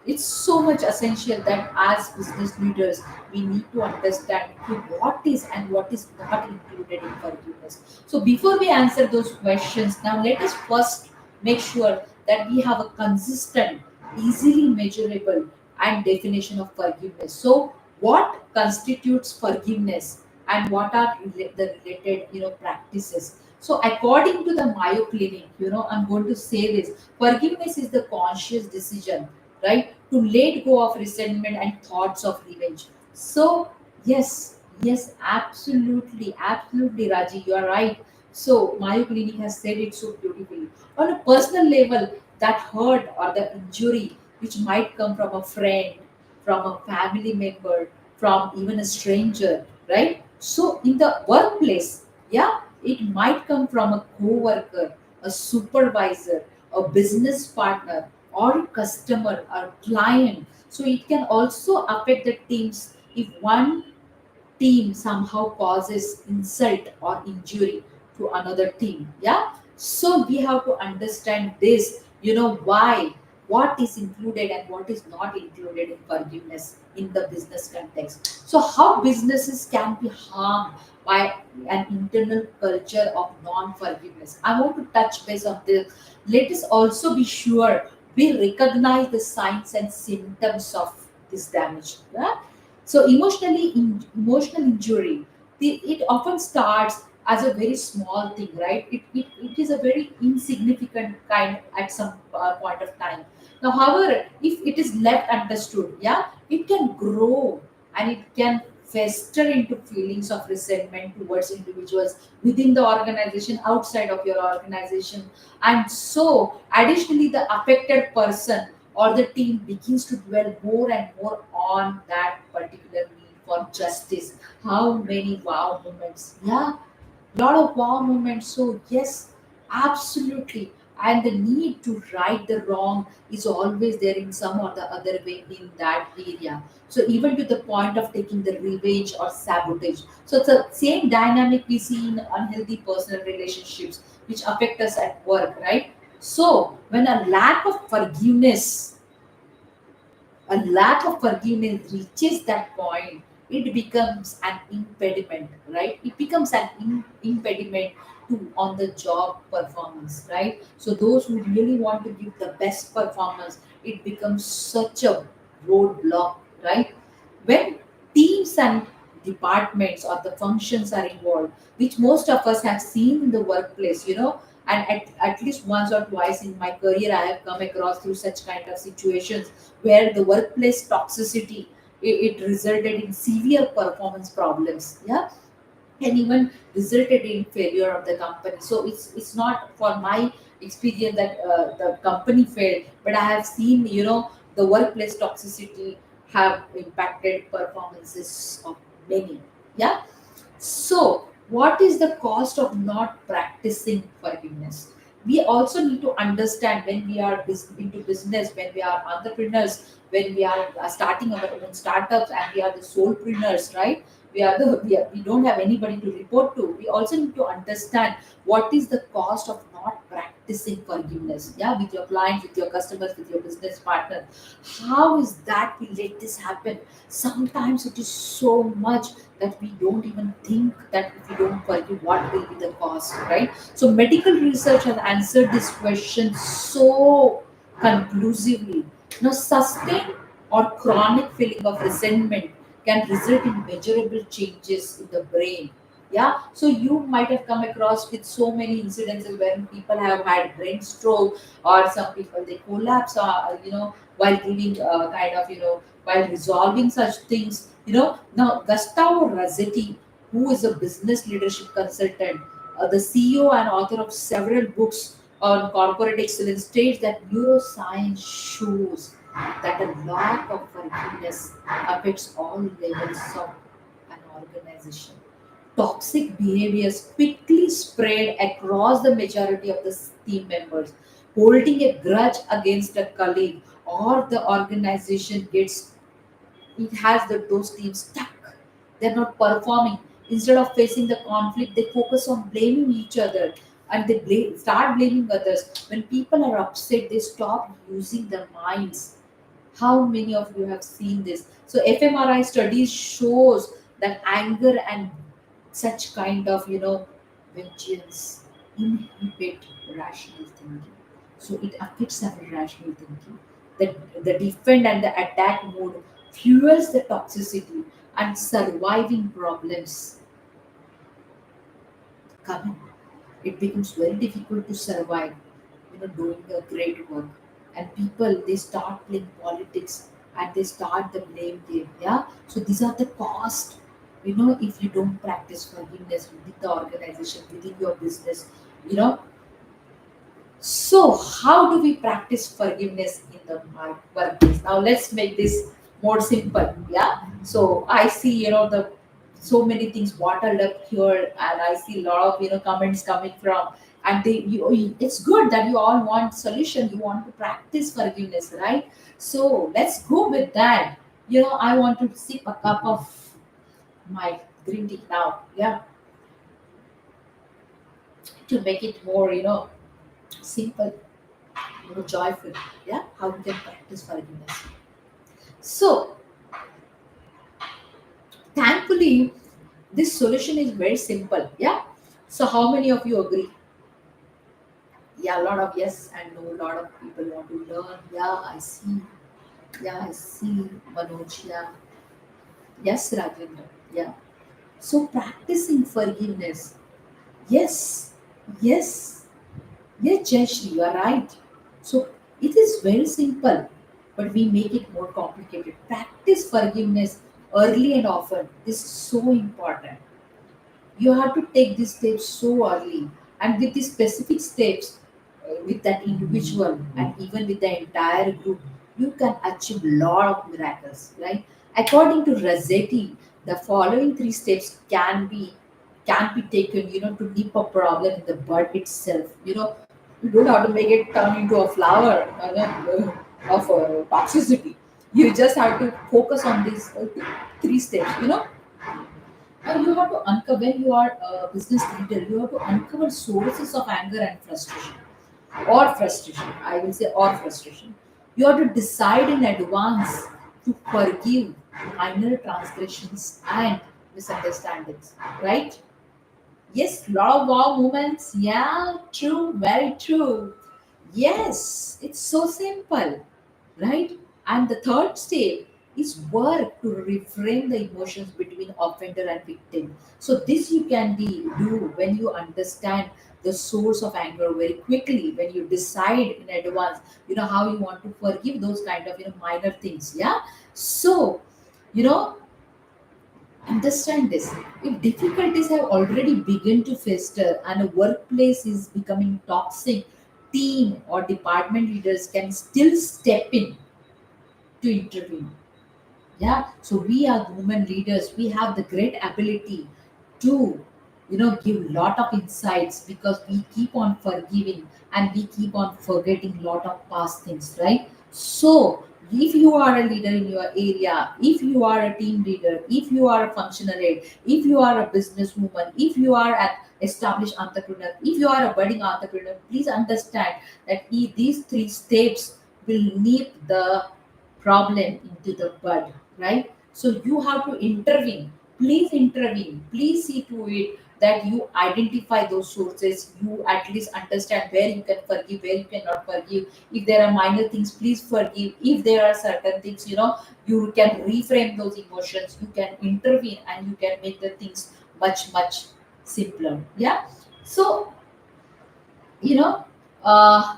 it's so much essential that as business leaders we need to understand what is and what is not included in forgiveness. So before we answer those questions, now let us first make sure that we have a consistent, easily measurable and definition of forgiveness. So what constitutes forgiveness, and what are the related practices? So according to the Mayo Clinic, I'm going to say this: forgiveness is the conscious decision, right, to let go of resentment and thoughts of revenge. So yes, absolutely, Raji, you are right. So Mayo Clinic has said it so beautifully. On a personal level, that hurt or the injury which might come from a friend, from a family member, from even a stranger, right? So in the workplace, yeah, it might come from a co-worker, a supervisor, a business partner, or a customer or client. So it can also affect the teams if one team somehow causes insult or injury to another team. Yeah. So we have to understand this, why, what is included and what is not included in forgiveness in the business context. So how businesses can be harmed by an internal culture of non-forgiveness. I want to touch base on this. Let us also be sure we recognize the signs and symptoms of this damage. Yeah? So emotional injury, it often starts as a very small thing, right? It is a very insignificant kind at some point of time. Now, however, if it is left understood, yeah, it can grow and it can fester into feelings of resentment towards individuals within the organization, outside of your organization. And so, additionally, the affected person or the team begins to dwell more and more on that particular need for justice. How many wow moments? Yeah, lot of wow moments. So yes, absolutely. And the need to right the wrong is always there in some or the other way in that area. So even to the point of taking the revenge or sabotage. So it's the same dynamic we see in unhealthy personal relationships which affect us at work, right? So when a lack of forgiveness reaches that point, it becomes an impediment, right? It becomes an impediment to on the job performance, right? So those who really want to give the best performance, it becomes such a roadblock, right? When teams and departments or the functions are involved, which most of us have seen in the workplace, and at least once or twice in my career I have come across through such kind of situations where the workplace toxicity, it resulted in severe performance problems, yeah, and even resulted in failure of the company. So it's not for my experience that the company failed, but I have seen, the workplace toxicity have impacted performances of many. Yeah. So, what is the cost of not practicing forgiveness? We also need to understand when we are into business, when we are entrepreneurs, when we are starting our own startups, and we are the solopreneurs, right? We don't have anybody to report to. We also need to understand what is the cost of not practicing forgiveness. Yeah, with your clients, with your customers, with your business partner. How is that we let this happen? Sometimes it is so much that we don't even think that if we don't forgive, what will be the cost, right? So medical research has answered this question so conclusively. Now, sustained or chronic feeling of resentment can result in measurable changes in the brain. Yeah, so you might have come across with so many incidences when people have had brain stroke, or some people they collapse, while giving kind of, while resolving such things. Now, Gustavo Razzetti, who is a business leadership consultant, the CEO and author of several books on corporate excellence, states that neuroscience shows that a lack of forgiveness affects all levels of an organization. Toxic behaviors quickly spread across the majority of the team members. Holding a grudge against a colleague or the organization gets, it has those teams stuck. They're not performing. Instead of facing the conflict, they focus on blaming each other, and they start blaming others. When people are upset, they stop using their minds. How many of you have seen this? So fMRI studies shows that anger and such kind of, vengeance inhibit rational thinking. So it affects our rational thinking. The defend and the attack mode fuels the toxicity, and surviving problems come in. It becomes very difficult to survive, doing a great work. And people, they start playing politics, and they start the blame game. Yeah. So these are the cost. If you don't practice forgiveness within the organization, within your business, you know. So how do we practice forgiveness in the workplace? Now let's make this more simple. Yeah. So I see, the so many things bottled up here, and I see a lot of, comments coming from, and it's good that you all want solution. You want to practice forgiveness, right? So let's go with that. I want to sip a cup of my green tea now. Yeah, to make it more, simple, joyful. Yeah, how we can practice forgiveness. So thankfully, this solution is very simple. Yeah. So how many of you agree? Yeah, a lot of yes and no. A lot of people want to learn. Yeah, I see. Yeah, I see. Manoj. Yeah. Yes, Rajendra. Yeah. So practicing forgiveness. Yes. Yes. Yes, Jayashri, you are right. So it is very simple, but we make it more complicated. Practice forgiveness early and often is so important. You have to take these steps so early, and with these specific steps, with that individual and even with the entire group, you can achieve a lot of miracles, right? According to Rossetti, the following three steps can be taken, to nip a problem in the bud itself. You don't have to make it turn into a flower, of toxicity. You just have to focus on these three steps. And you have to uncover, when you are a business leader, you have to uncover sources of anger and frustration, or frustration. I will say, or frustration. You have to decide in advance to forgive minor transgressions and misunderstandings, right? Yes, lot of wow moments. Yeah, true, very true. Yes, it's so simple, right? And the third step, is work to reframe the emotions between offender and victim. So this you can do when you understand the source of anger very quickly, when you decide in advance, how you want to forgive those kind of minor things. Yeah. So you know understand this. If difficulties have already begun to fester and a workplace is becoming toxic, team or department leaders can still step in to intervene. Yeah, so we are women leaders, we have the great ability to give lot of insights, because we keep on forgiving and we keep on forgetting lot of past things, right? So if you are a leader in your area, if you are a team leader, if you are a functional aide, if you are a businesswoman, if you are an established entrepreneur, if you are a budding entrepreneur, please understand that these three steps will nip the problem into the bud, right? So you have to intervene. Please intervene. Please see to it that you identify those sources. You at least understand where you can forgive, where you cannot forgive. If there are minor things, please forgive. If there are certain things, you can reframe those emotions. You can intervene and you can make the things much, much simpler. Yeah. So, you know, uh,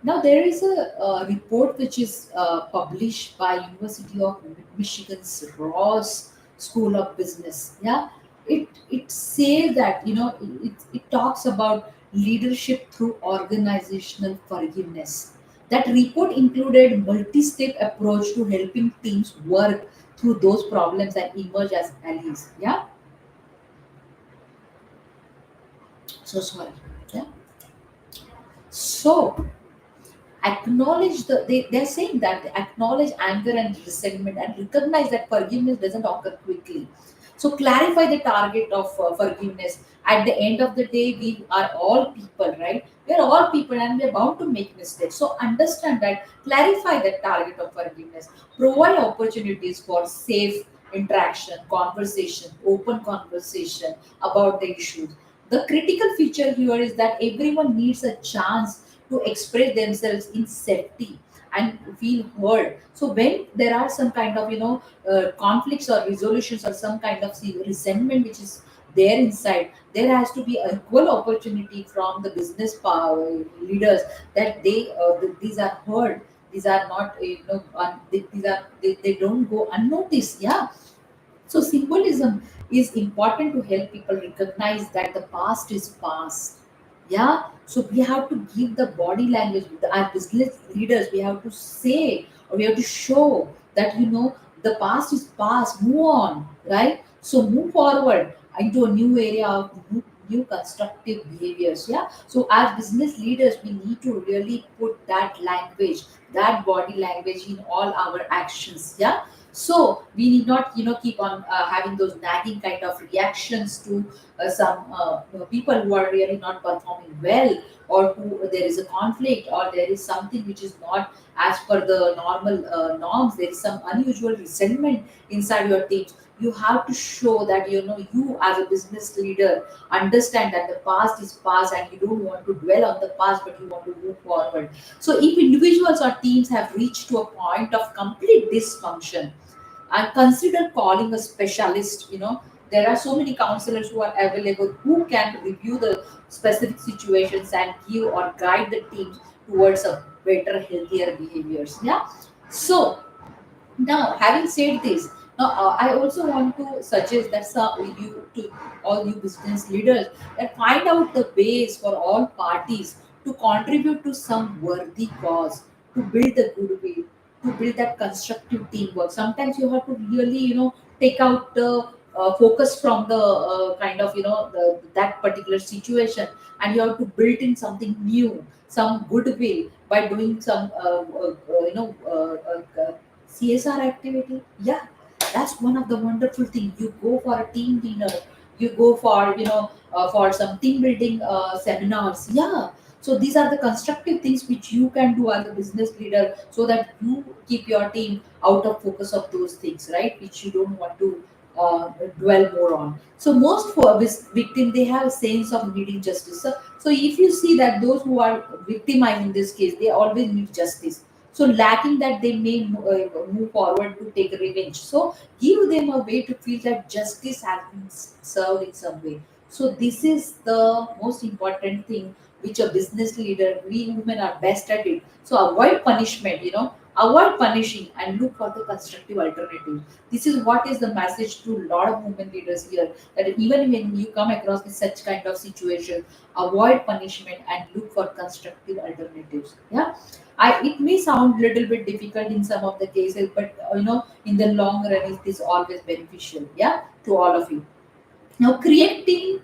now there is a report which is published by University of Michigan's Ross School of Business. Yeah, it says that it talks about leadership through organizational forgiveness. That report included multi-step approach to helping teams work through those problems and emerge as allies. Yeah, so sorry. Yeah, so acknowledge they're saying that they acknowledge anger and resentment and recognize that forgiveness doesn't occur quickly. So clarify the target of forgiveness. At the end of the day, we are all people, right? We are all people and we are bound to make mistakes. So understand that, clarify the target of forgiveness, provide opportunities for safe interaction, conversation, open conversation about the issues. The critical feature here is that everyone needs a chance to express themselves in safety and feel heard. So when there are some kind of conflicts or resolutions or some kind of resentment which is there inside, there has to be equal opportunity from the business power leaders, that these are heard. These are not these are they don't go unnoticed. Yeah. So symbolism is important to help people recognize that the past is past. Yeah. So we have to give the body language. Our business leaders, we have to say, or we have to show that the past is past. Move on, right? So move forward into a new area of new constructive behaviors. Yeah. So as business leaders, we need to really put that language, that body language in all our actions. Yeah. So we need not keep on having those nagging kind of reactions to some people who are really not performing well, or who there is a conflict, or there is something which is not as per the normal norms, there is some unusual resentment inside your teams. You have to show that you as a business leader understand that the past is past and you don't want to dwell on the past, but you want to move forward. So if individuals or teams have reached to a point of complete dysfunction, and consider calling a specialist. There are so many counselors who are available who can review the specific situations and give or guide the teams towards a better, healthier behaviors. Yeah. So now, having said this, now I also want to suggest that some you to all you business leaders, that find out the ways for all parties to contribute to some worthy cause, to build the goodwill, to build that constructive teamwork. Sometimes you have to really take out the focus from the kind of that particular situation, and you have to build in something new, some goodwill, by doing some CSR activity. Yeah, that's one of the wonderful things. You go for a team dinner, you go for for some team building seminars. Yeah. So these are the constructive things which you can do as a business leader, so that you keep your team out of focus of those things, right? Which you don't want to dwell more on. So most for victim, they have a sense of needing justice. So if you see that those who are victimized in this case, they always need justice. So lacking that, they may move forward to take revenge. So give them a way to feel that justice has been served in some way. So this is the most important thing which a business leader, we women are best at it. So avoid punishment, avoid punishing and look for the constructive alternative. This is what is the message to a lot of women leaders here, that even when you come across with such kind of situation, avoid punishment and look for constructive alternatives. Yeah, it may sound little bit difficult in some of the cases, but in the long run, it is always beneficial. Yeah, to all of you. Now, creating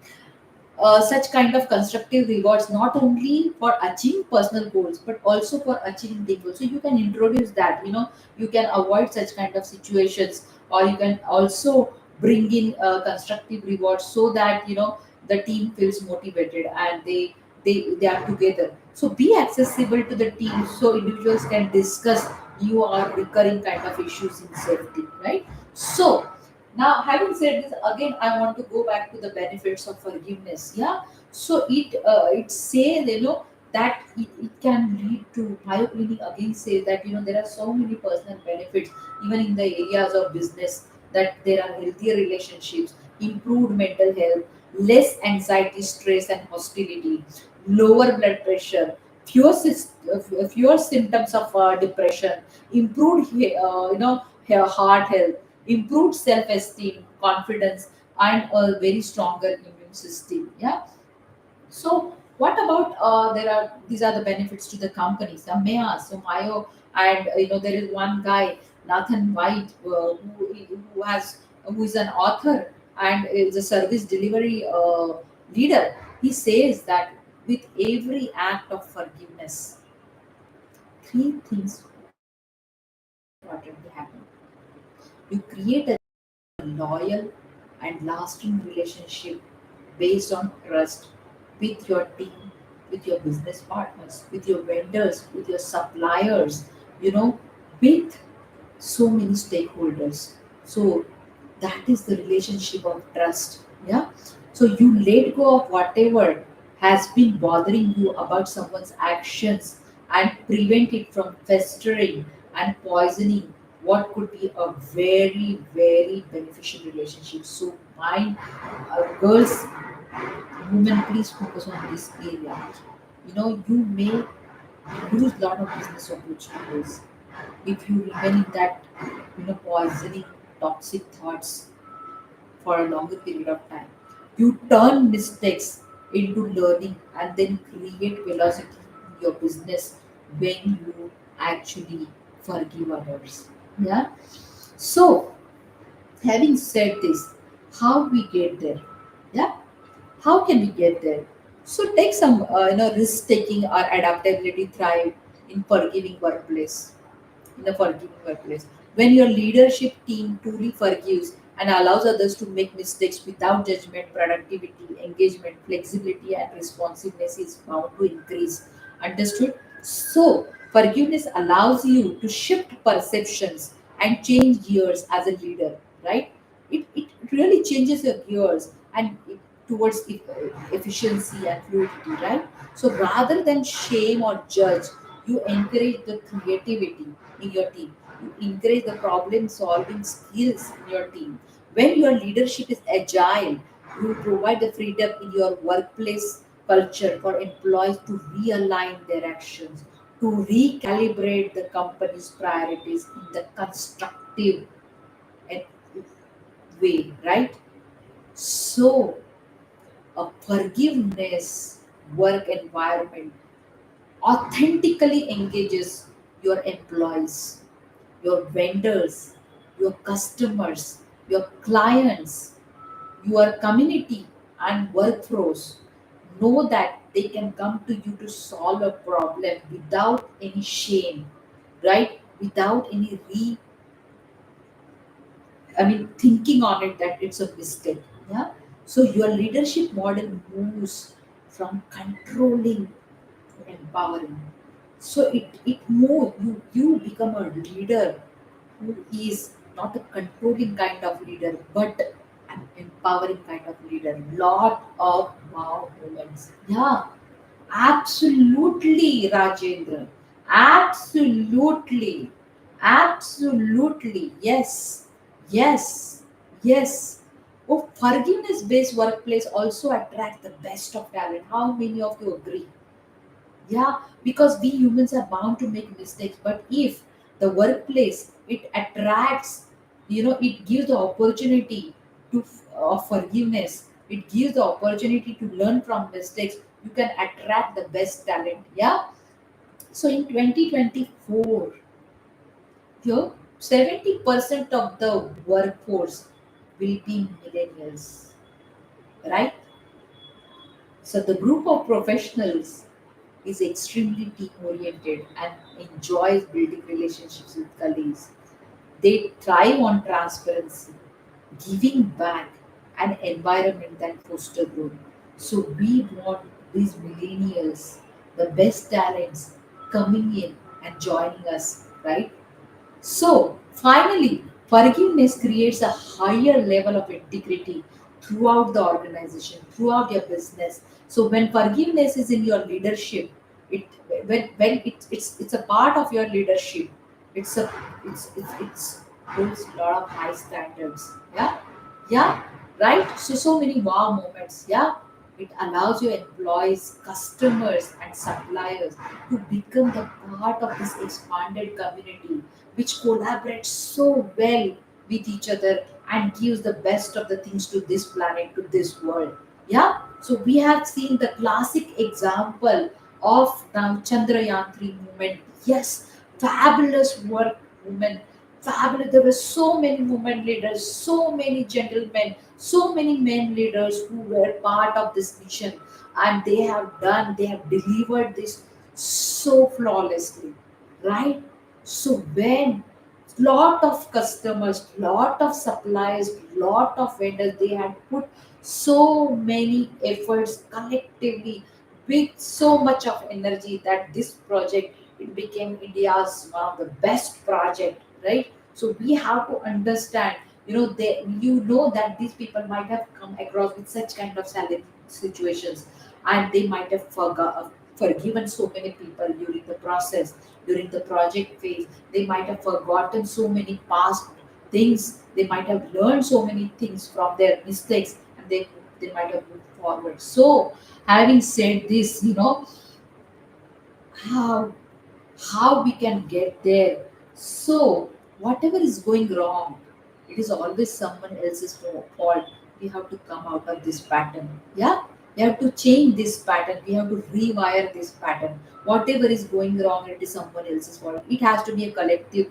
such kind of constructive rewards not only for achieving personal goals but also for achieving the goals. So you can introduce that. You can avoid such kind of situations, or you can also bring in constructive rewards so that the team feels motivated and they are together. So be accessible to the team so individuals can discuss new or recurring kind of issues in safety, right? So now, having said this, again, I want to go back to the benefits of forgiveness. Yeah, so it says that it can lead to, my opinion again says that there are so many personal benefits even in the areas of business, that there are healthier relationships, improved mental health, less anxiety, stress, and hostility, lower blood pressure, fewer symptoms of depression, improved heart health, improved self-esteem, confidence, and a very stronger immune system. Yeah. So what about there are these are the benefits to the companies. May I ask, so Mayo, and there is one guy, Nathan White, who is an author and is a service delivery leader. He says that with every act of forgiveness, three things importantly happen. You create a loyal and lasting relationship based on trust with your team, with your business partners, with your vendors, with your suppliers, you know, with so many stakeholders. So that is the relationship of trust. Yeah. So you let go of whatever has been bothering you about someone's actions and prevent it from festering and poisoning what could be a very, very beneficial relationship. So my girls, women, please focus on this area. You may lose a lot of business opportunities if you remain in that poisoning toxic thoughts for a longer period of time. You turn mistakes into learning and then create velocity in your business when you actually forgive others. Yeah. So, having said this, how we get there? Yeah. How can we get there? So, take some risk taking or adaptability thrive in forgiving workplace in a forgiving workplace. When your leadership team truly forgives and allows others to make mistakes without judgment, productivity, engagement, flexibility, and responsiveness is bound to increase. Understood? So, forgiveness allows you to shift perceptions and change gears as a leader, right? It really changes your gears and towards efficiency and fluidity, right? So, rather than shame or judge, you encourage the creativity in your team. You encourage the problem solving skills in your team. When your leadership is agile, you provide the freedom in your workplace culture for employees to realign their actions, to recalibrate the company's priorities in the constructive and way, right? So, a forgiveness work environment authentically engages your employees, your vendors, your customers, your clients, your community, and workforce. Know that they can come to you to solve a problem without any shame, right? Without any thinking on it that it's a mistake. Yeah. So your leadership model moves from controlling to empowering. So it more you become a leader who is not a controlling kind of leader but an empowering kind of leader. Lot of wow moments. Yeah, absolutely, Rajendra. Absolutely. Absolutely. Yes. Yes. Yes. Oh, forgiveness based workplace also attract the best of talent. How many of you agree? Yeah, because we humans are bound to make mistakes. But if the workplace it attracts, it gives the opportunity to of forgiveness. It gives the opportunity to learn from mistakes. You can attract the best talent. Yeah. So in 2024, here 70% of the workforce will be millennials, right? So the group of professionals is extremely team oriented and enjoys building relationships with colleagues. They thrive on transparency, giving back, an environment that foster growth. So we want these millennials, the best talents coming in and joining us, right? So, finally, forgiveness creates a higher level of integrity throughout the organization, throughout your business. So, when forgiveness is in your leadership, it when it's a part of your leadership, it's a it's holds a lot of high standards. Yeah, yeah, right. So many wow moments. Yeah, it allows your employees, customers, and suppliers to become the part of this expanded community which collaborates so well with each other and gives the best of the things to this planet, to this world. Yeah. So we have seen the classic example of now Chandrayaan 3 movement. Yes, fabulous work, women. Fabulous. There were so many women leaders, so many gentlemen, so many men leaders who were part of this mission, and they have delivered this so flawlessly, right? So when lot of customers, lot of suppliers, lot of vendors, they had put so many efforts collectively with so much of energy that this project it became India's one of the best project, right? So we have to understand, that these people might have come across with such kind of challenging situations, and they might have forgiven so many people during the process, during the project phase. They might have forgotten so many past things. They might have learned so many things from their mistakes, and they might have moved forward. So, having said this, how how we can get there. So, whatever is going wrong, it is always someone else's fault. We have to come out of this pattern. Yeah, we have to change this pattern. We have to rewire this pattern. Whatever is going wrong, it is someone else's fault. It has to be a collective,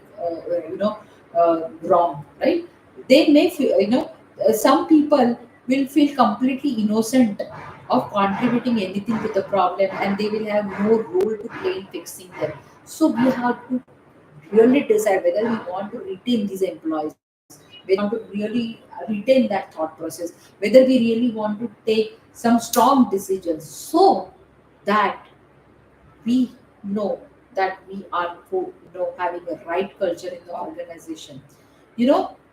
wrong, right? They may feel, some people will feel completely innocent of contributing anything to the problem, and they will have no role to play in fixing them. So we have to really decide whether we want to retain these employees, whether we want to really retain that thought process, whether we really want to take some strong decisions so that we know that we are having a right culture in the organization.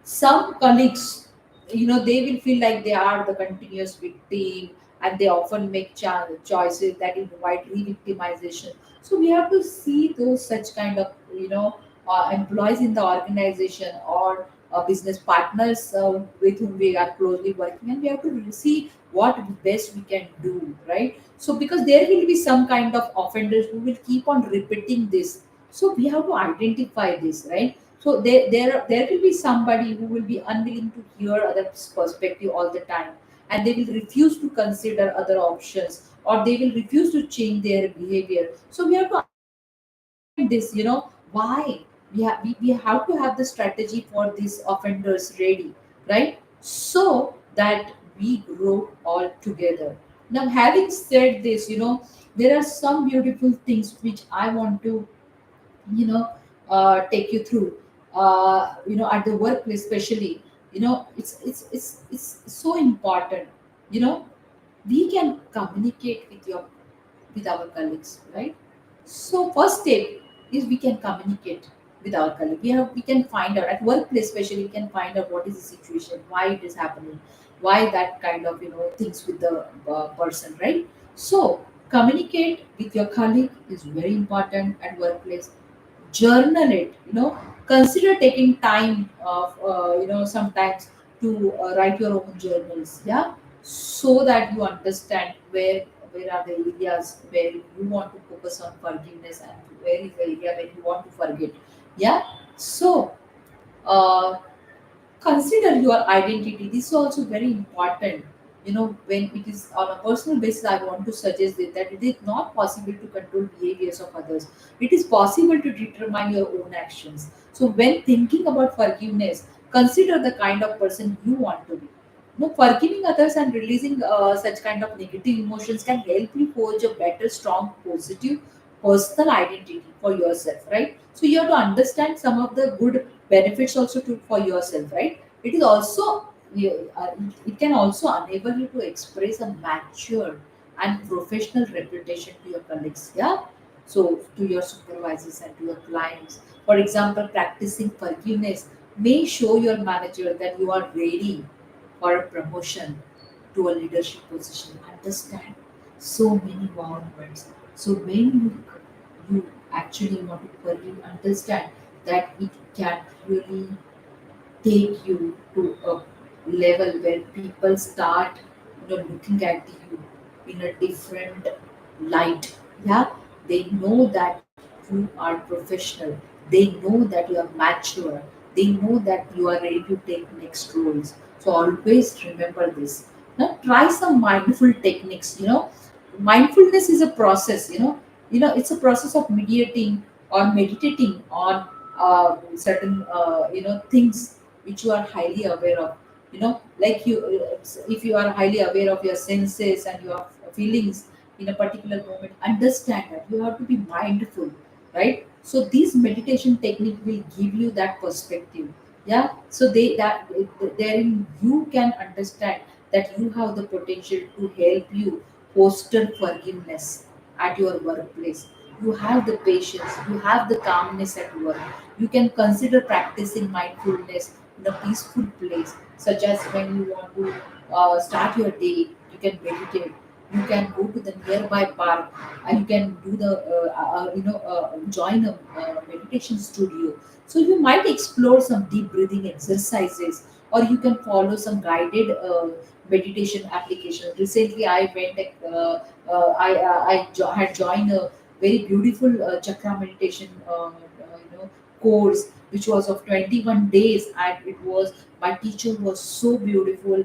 Some colleagues, they will feel like they are the continuous victim, and they often make choices that invite re-victimization. So we have to see those such kind of employees in the organization, or business partners with whom we are closely working, and we have to see what best we can do, right? So because there will be some kind of offenders who will keep on repeating this, so we have to identify this, right? So there will be somebody who will be unwilling to hear other perspective all the time, and they will refuse to consider other options, or they will refuse to change their behavior. So we have to understand this, why we have to have the strategy for these offenders ready, right? So that we grow all together. Now, having said this, there are some beautiful things which I want to you know take you through. At the workplace especially, it's so important. you know we can communicate with our colleagues, right? So first step is we can communicate with our colleague. We can find out at workplace especially, we can find out what is the situation, why it is happening, why that kind of things with the person, right? So Communicate with your colleague is very important at workplace. Journal it, consider taking time of sometimes to write your own journals, yeah, so that you understand where are the areas where you want to focus on forgiveness and where is the area where you want to forget, yeah. So uh, consider your identity. This is also very important. When it is on a personal basis, I want to suggest that it is not possible to control behaviors of others. It is possible to determine your own actions. So when thinking about forgiveness, consider the kind of person you want to be. Forgiving others and releasing such kind of negative emotions can help you forge a better, strong, positive personal identity for yourself, right? So you have to understand some of the good benefits also for yourself, right? It is also it can also enable you to express a mature and professional reputation to your colleagues, yeah. So to your supervisors and to your clients, for example, practicing forgiveness may show your manager that you are ready for a promotion to a leadership position. Understand so many governments. So when you actually want to forgive, understand that it can really take you to a level where people start looking at you in a different light, yeah. They know that you are professional, they know that you are mature, they know that you are ready to take next roles. So always remember this. Now try some mindful techniques. Mindfulness is a process. It's a process of meditating on certain things which you are highly aware of. Like if you are highly aware of your senses and your feelings in a particular moment, understand that you have to be mindful, right? So this meditation technique will give you that perspective, yeah. So therein you can understand that you have the potential to help you foster forgiveness at your workplace. You have the patience, you have the calmness at work. You can consider practicing mindfulness in a peaceful place, such as when you want to start your day, you can meditate. You can go to the nearby park and you can do the join a meditation studio. So you might explore some deep breathing exercises, or you can follow some guided meditation application. Recently I went had joined a very beautiful chakra meditation course, which was of 21 days, and it was my teacher was so beautiful.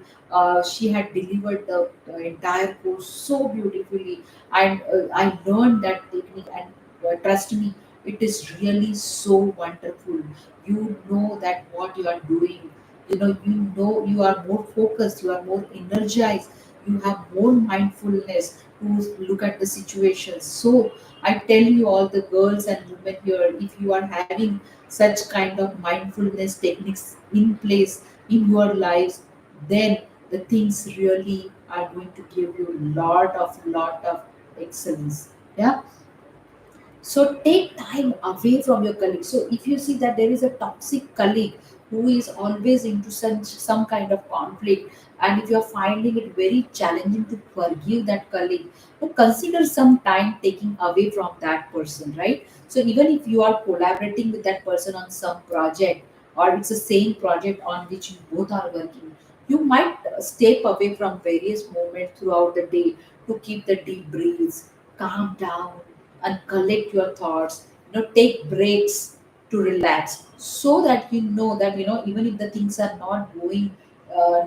She had delivered the entire course so beautifully, and I learned that technique. And trust me, it is really so wonderful. You know that what you are doing. You know you are more focused, you are more energized, you have more mindfulness to look at the situation. So I tell you, all the girls and women here, if you are having such kind of mindfulness techniques in place in your lives, then the things really are going to give you lot of excellence, yeah. So take time away from your colleague. So if you see that there is a toxic colleague who is always into some kind of conflict, and if you are finding it very challenging to forgive that colleague, then consider some time taking away from that person, right? So even if you are collaborating with that person on some project, or it's the same project on which you both are working, you might step away from various moments throughout the day to keep the deep breaths, calm down, and collect your thoughts. Take breaks to relax, so that even if the things are not going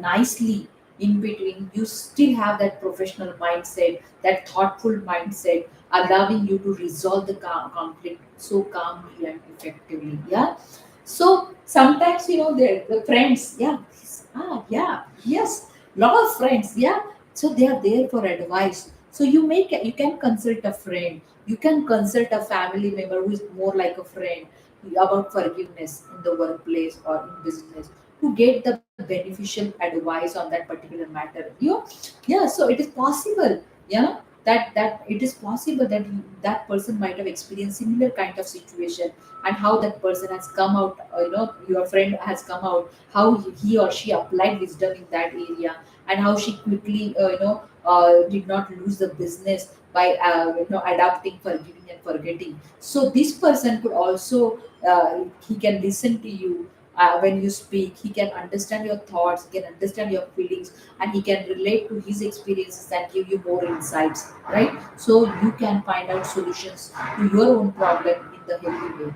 nicely in between, you still have that professional mindset, that thoughtful mindset, allowing you to resolve the conflict so calmly and effectively, yeah. So sometimes the friends, yeah, yeah, yes, lot of friends, yeah. So they are there for advice. So you can consult a friend, you can consult a family member who is more like a friend about forgiveness in the workplace or in business, to get the beneficial advice on that particular matter. Yeah, so it is possible, yeah, that it is possible that that person might have experienced similar kind of situation, and how that person has come out, your friend has come out, how he or she applied wisdom in that area, and how she quickly did not lose the business by adapting, forgiving and forgetting. So this person could also he can listen to you when you speak. He can understand your thoughts, he can understand your feelings, and he can relate to his experiences and give you more insights, right? So you can find out solutions to your own problem in the healthy way.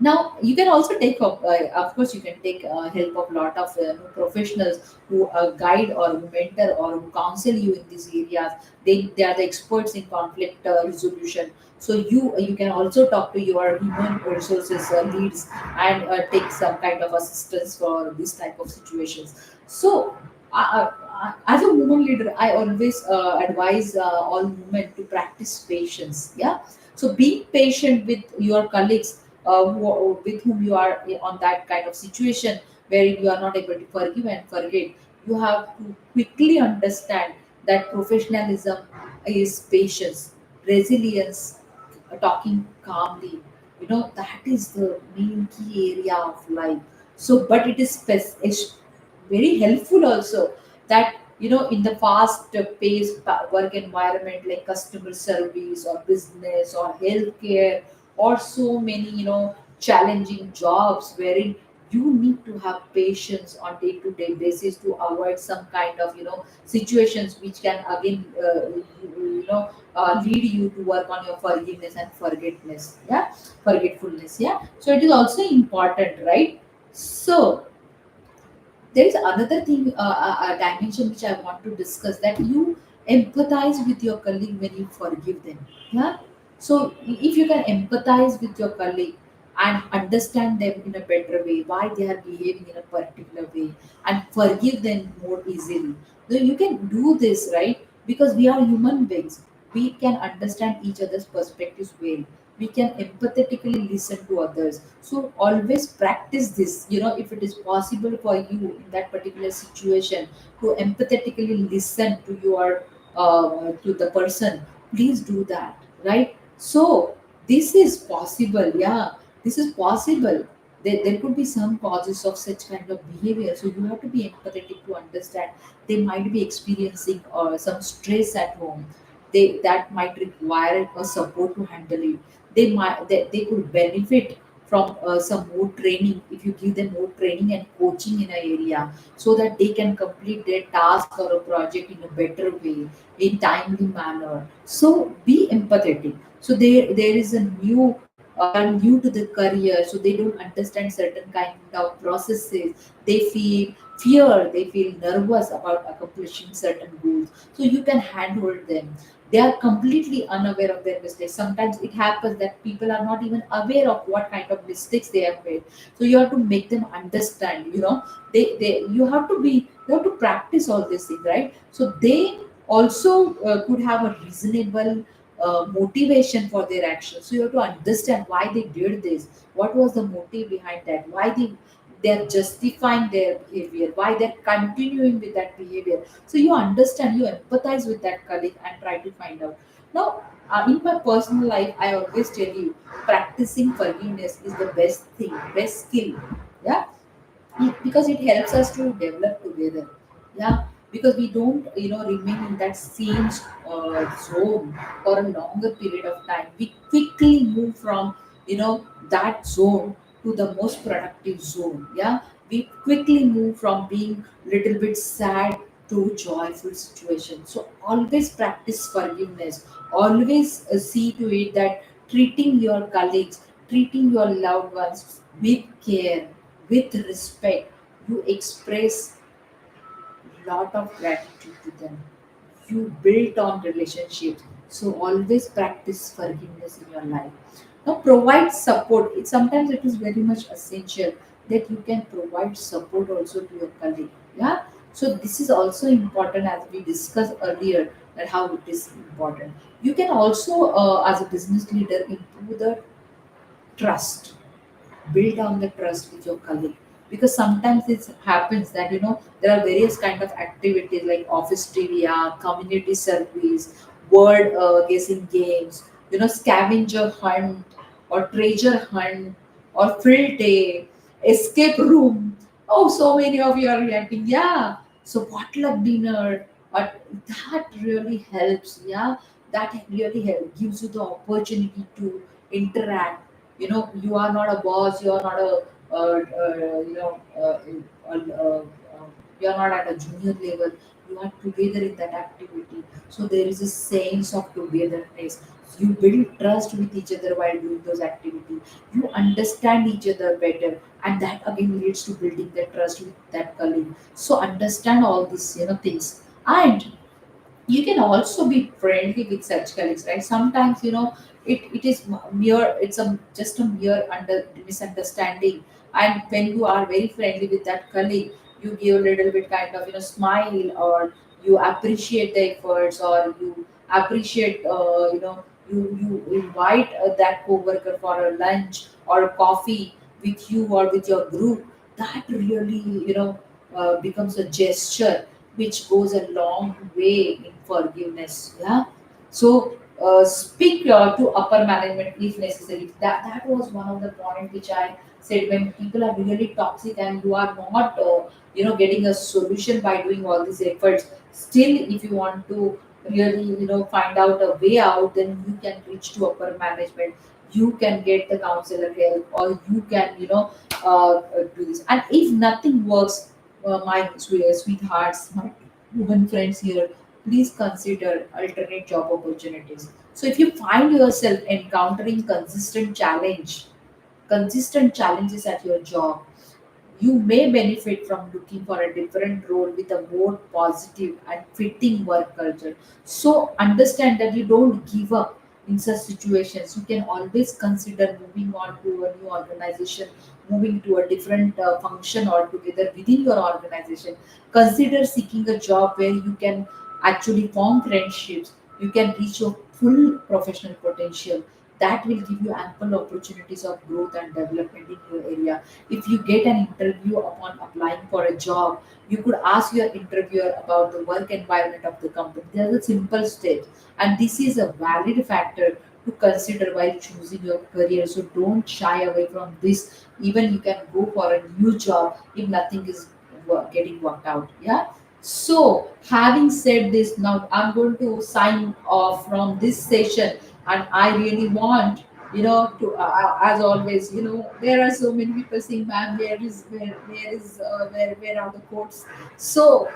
Now you can also take up, of course, you can take help of lot of professionals who guide or who mentor or who counsel you in these areas. They are the experts in conflict resolution. So you can also talk to your human resources leads and take some kind of assistance for this type of situations. So as a woman leader, I always advise all women to practice patience. Yeah. So being patient with your colleagues with whom you are on that kind of situation where you are not able to forgive and forget, you have to quickly understand that professionalism is patience, resilience, talking calmly. That is the main key area of life. So, but it is it's very helpful also that in the fast paced work environment like customer service or business or healthcare or so many challenging jobs wherein you need to have patience on day to day basis to avoid some kind of situations which can again lead you to work on your forgiveness and forgetfulness. Yeah, so it is also important, right? So there is another thing, a dimension which I want to discuss, that you empathize with your colleague when you forgive them. Yeah. So if you can empathize with your colleague and understand them in a better way, why they are behaving in a particular way, and forgive them more easily, then you can do this, right? Because we are human beings, we can understand each other's perspectives well, we can empathetically listen to others. So always practice this. If it is possible for you in that particular situation to empathetically listen to your to the person, please do that, right? So this is possible. Yeah, this is possible. There could be some causes of such kind of behavior, so you have to be empathetic to understand they might be experiencing some stress at home. That might require a support to handle it. They could benefit from some more training if you give them more training and coaching in an area, so that they can complete their task or a project in a better way, in timely manner. So be empathetic. So there is a new they are new to the career, so they don't understand certain kind of processes. They feel fear, they feel nervous about accomplishing certain goals, so you can handle them. They are completely unaware of their mistakes. Sometimes it happens that people are not even aware of what kind of mistakes they have made. So you have to make them understand. They you have to practice all these things, right? So they also could have a reasonable motivation for their actions. So you have to understand why they did this, what was the motive behind that, why they're justifying their behavior, why they're continuing with that behavior. So you understand, you empathize with that colleague and try to find out. Now, in my personal life, I always tell you, practicing forgiveness is the best thing, best skill. Yeah, because it helps us to develop together. Yeah, because we don't remain in that same zone for a longer period of time. We quickly move from that zone to the most productive zone. Yeah, we quickly move from being little bit sad to joyful situation. So always practice forgiveness. Always see to it that treating your colleagues, treating your loved ones with care, with respect, you express lot of gratitude to them. You build on relationships. So always practice forgiveness in your life. Now provide support. Sometimes it is very much essential that you can provide support also to your colleague. Yeah. So this is also important, as we discussed earlier, that how it is important. You can also, as a business leader, improve the trust, build on the trust with your colleague, because sometimes it happens that there are various kind of activities like office trivia, community service, word guessing games, scavenger hunt or treasure hunt or field day, escape room. Oh, so many of you are reacting. Yeah, so potluck dinner, that really helps. Yeah, that really gives you the opportunity to interact. You are not a boss, you are not a you know you are not at a junior level, you are together in that activity. So there is a sense of togetherness. You build trust with each other while doing those activities. You understand each other better, and that again leads to building the trust with that colleague. So understand all these things. And you can also be friendly with such colleagues, right? Sometimes it is mere, it's a just a mere misunderstanding. And when you are very friendly with that colleague, you give a little bit kind of smile, or you appreciate the efforts, or you appreciate you invite that coworker for a lunch or a coffee with you or with your group. That really becomes a gesture which goes a long way in forgiveness. Yeah. So speak to upper management if necessary. That was one of the points which I said. When people are really toxic and you are not getting a solution by doing all these efforts, still if you want to really find out a way out, then you can reach to upper management. You can get the counselor help, or you can do this. And if nothing works, my sweethearts, my women friends here, please consider alternate job opportunities. So if you find yourself encountering consistent challenges at your job, you may benefit from looking for a different role with a more positive and fitting work culture. So understand that you don't give up in such situations. You can always consider moving on to a new organization, moving to a different function altogether within your organization. Consider seeking a job where you can actually form friendships, you can reach your full professional potential. That will give you ample opportunities of growth and development in your area. If you get an interview upon applying for a job, you could ask your interviewer about the work environment of the company. There's a simple step, and this is a valid factor to consider while choosing your career. So don't shy away from this. Even you can go for a new job if nothing is getting worked out. Yeah. So having said this, now I'm going to sign off from this session, and I really want to as always, there are so many people saying, "Man, where are the quotes?" So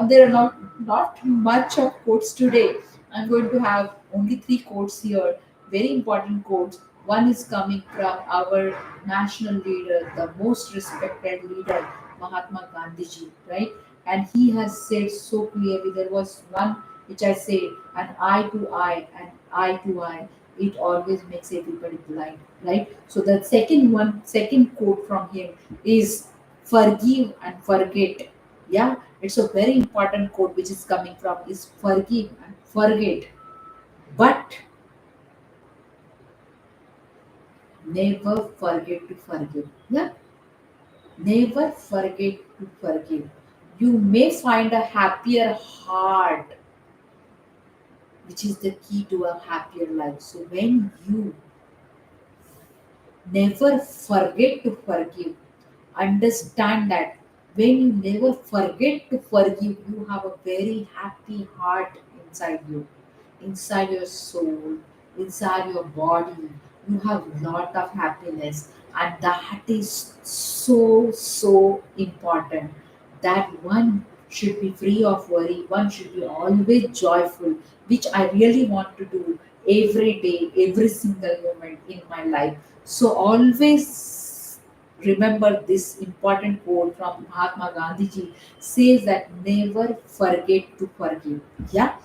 there are not much of quotes today. I'm going to have only three quotes here, very important quotes. One is coming from our national leader, the most respected leader, Mahatma Gandhi ji, right? And he has said so clearly. There was one which I say, an eye to eye, an eye to eye, it always makes everybody blind, right? So the second quote from him is, forgive and forget. Yeah, it's a very important quote which is coming from, is forgive and forget, but never forget to forgive. Yeah, never forget to forgive. You may find a happier heart, which is the key to a happier life. So when you never forget to forgive, understand that when you never forget to forgive, you have a very happy heart inside you, inside your soul, inside your body. You have lot of happiness, and that is so important. That one should be free of worry, one should be always joyful, which I really want to do every day, every single moment in my life. So always remember this important quote from Mahatma Gandhi ji, says that never forget to forgive. Yeah.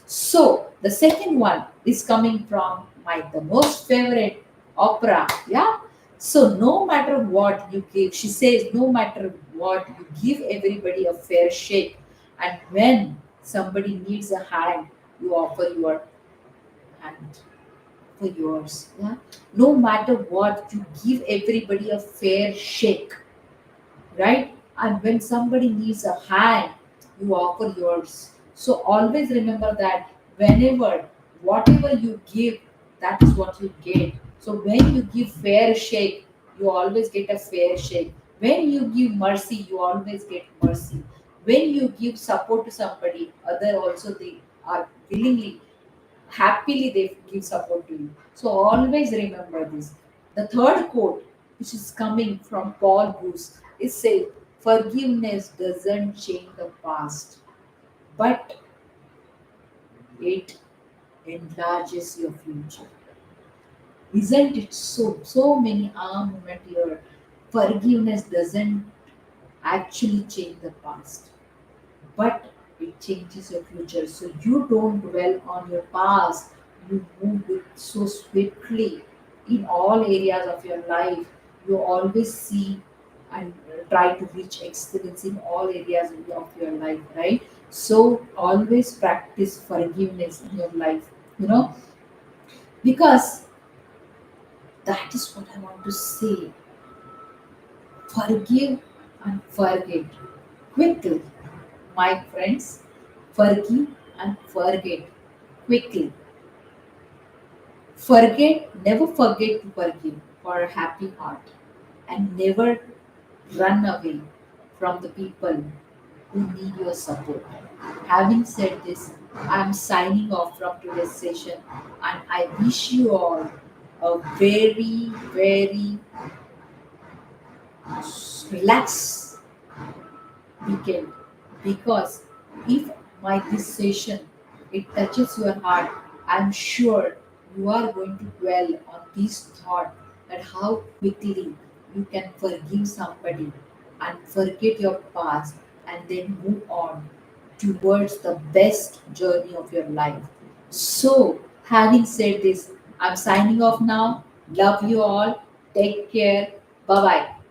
So the second one is coming from my the most favorite opera. Yeah. So no matter what you give, she says, no matter what you give everybody a fair shake, and when somebody needs a hand, you offer your hand for yours. Yeah. No matter what, you give everybody a fair shake, right? And when somebody needs a hand, you offer yours. So always remember that whenever, whatever you give, that is what you get. So when you give fair shake, you always get a fair shake. When you give mercy, you always get mercy. When you give support to somebody, other also they are willingly happily they give support to you. So always remember this. The third quote, which is coming from Paul Bruce, is say, forgiveness doesn't change the past, but it enlarges your future. Isn't it so? So many are moment here. Forgiveness doesn't actually change the past, but it changes your future. So you don't dwell on your past. You move with so swiftly in all areas of your life. You always see and try to reach excellence in all areas of your life, right? So always practice forgiveness in your life, you know, because that is what I want to say. Forgive and forget quickly, my friends. Forgive and forget quickly. Never forget to forgive for a happy heart, and never run away from the people who need your support. Having said this, I'm signing off from today's session, and I wish you all a very, very relaxed weekend, because if my this session it touches your heart, I'm sure you are going to dwell on this thought, that how quickly you can forgive somebody and forget your past, and then move on towards the best journey of your life. So having said this, I'm signing off now. Love you all. Take care. Bye bye.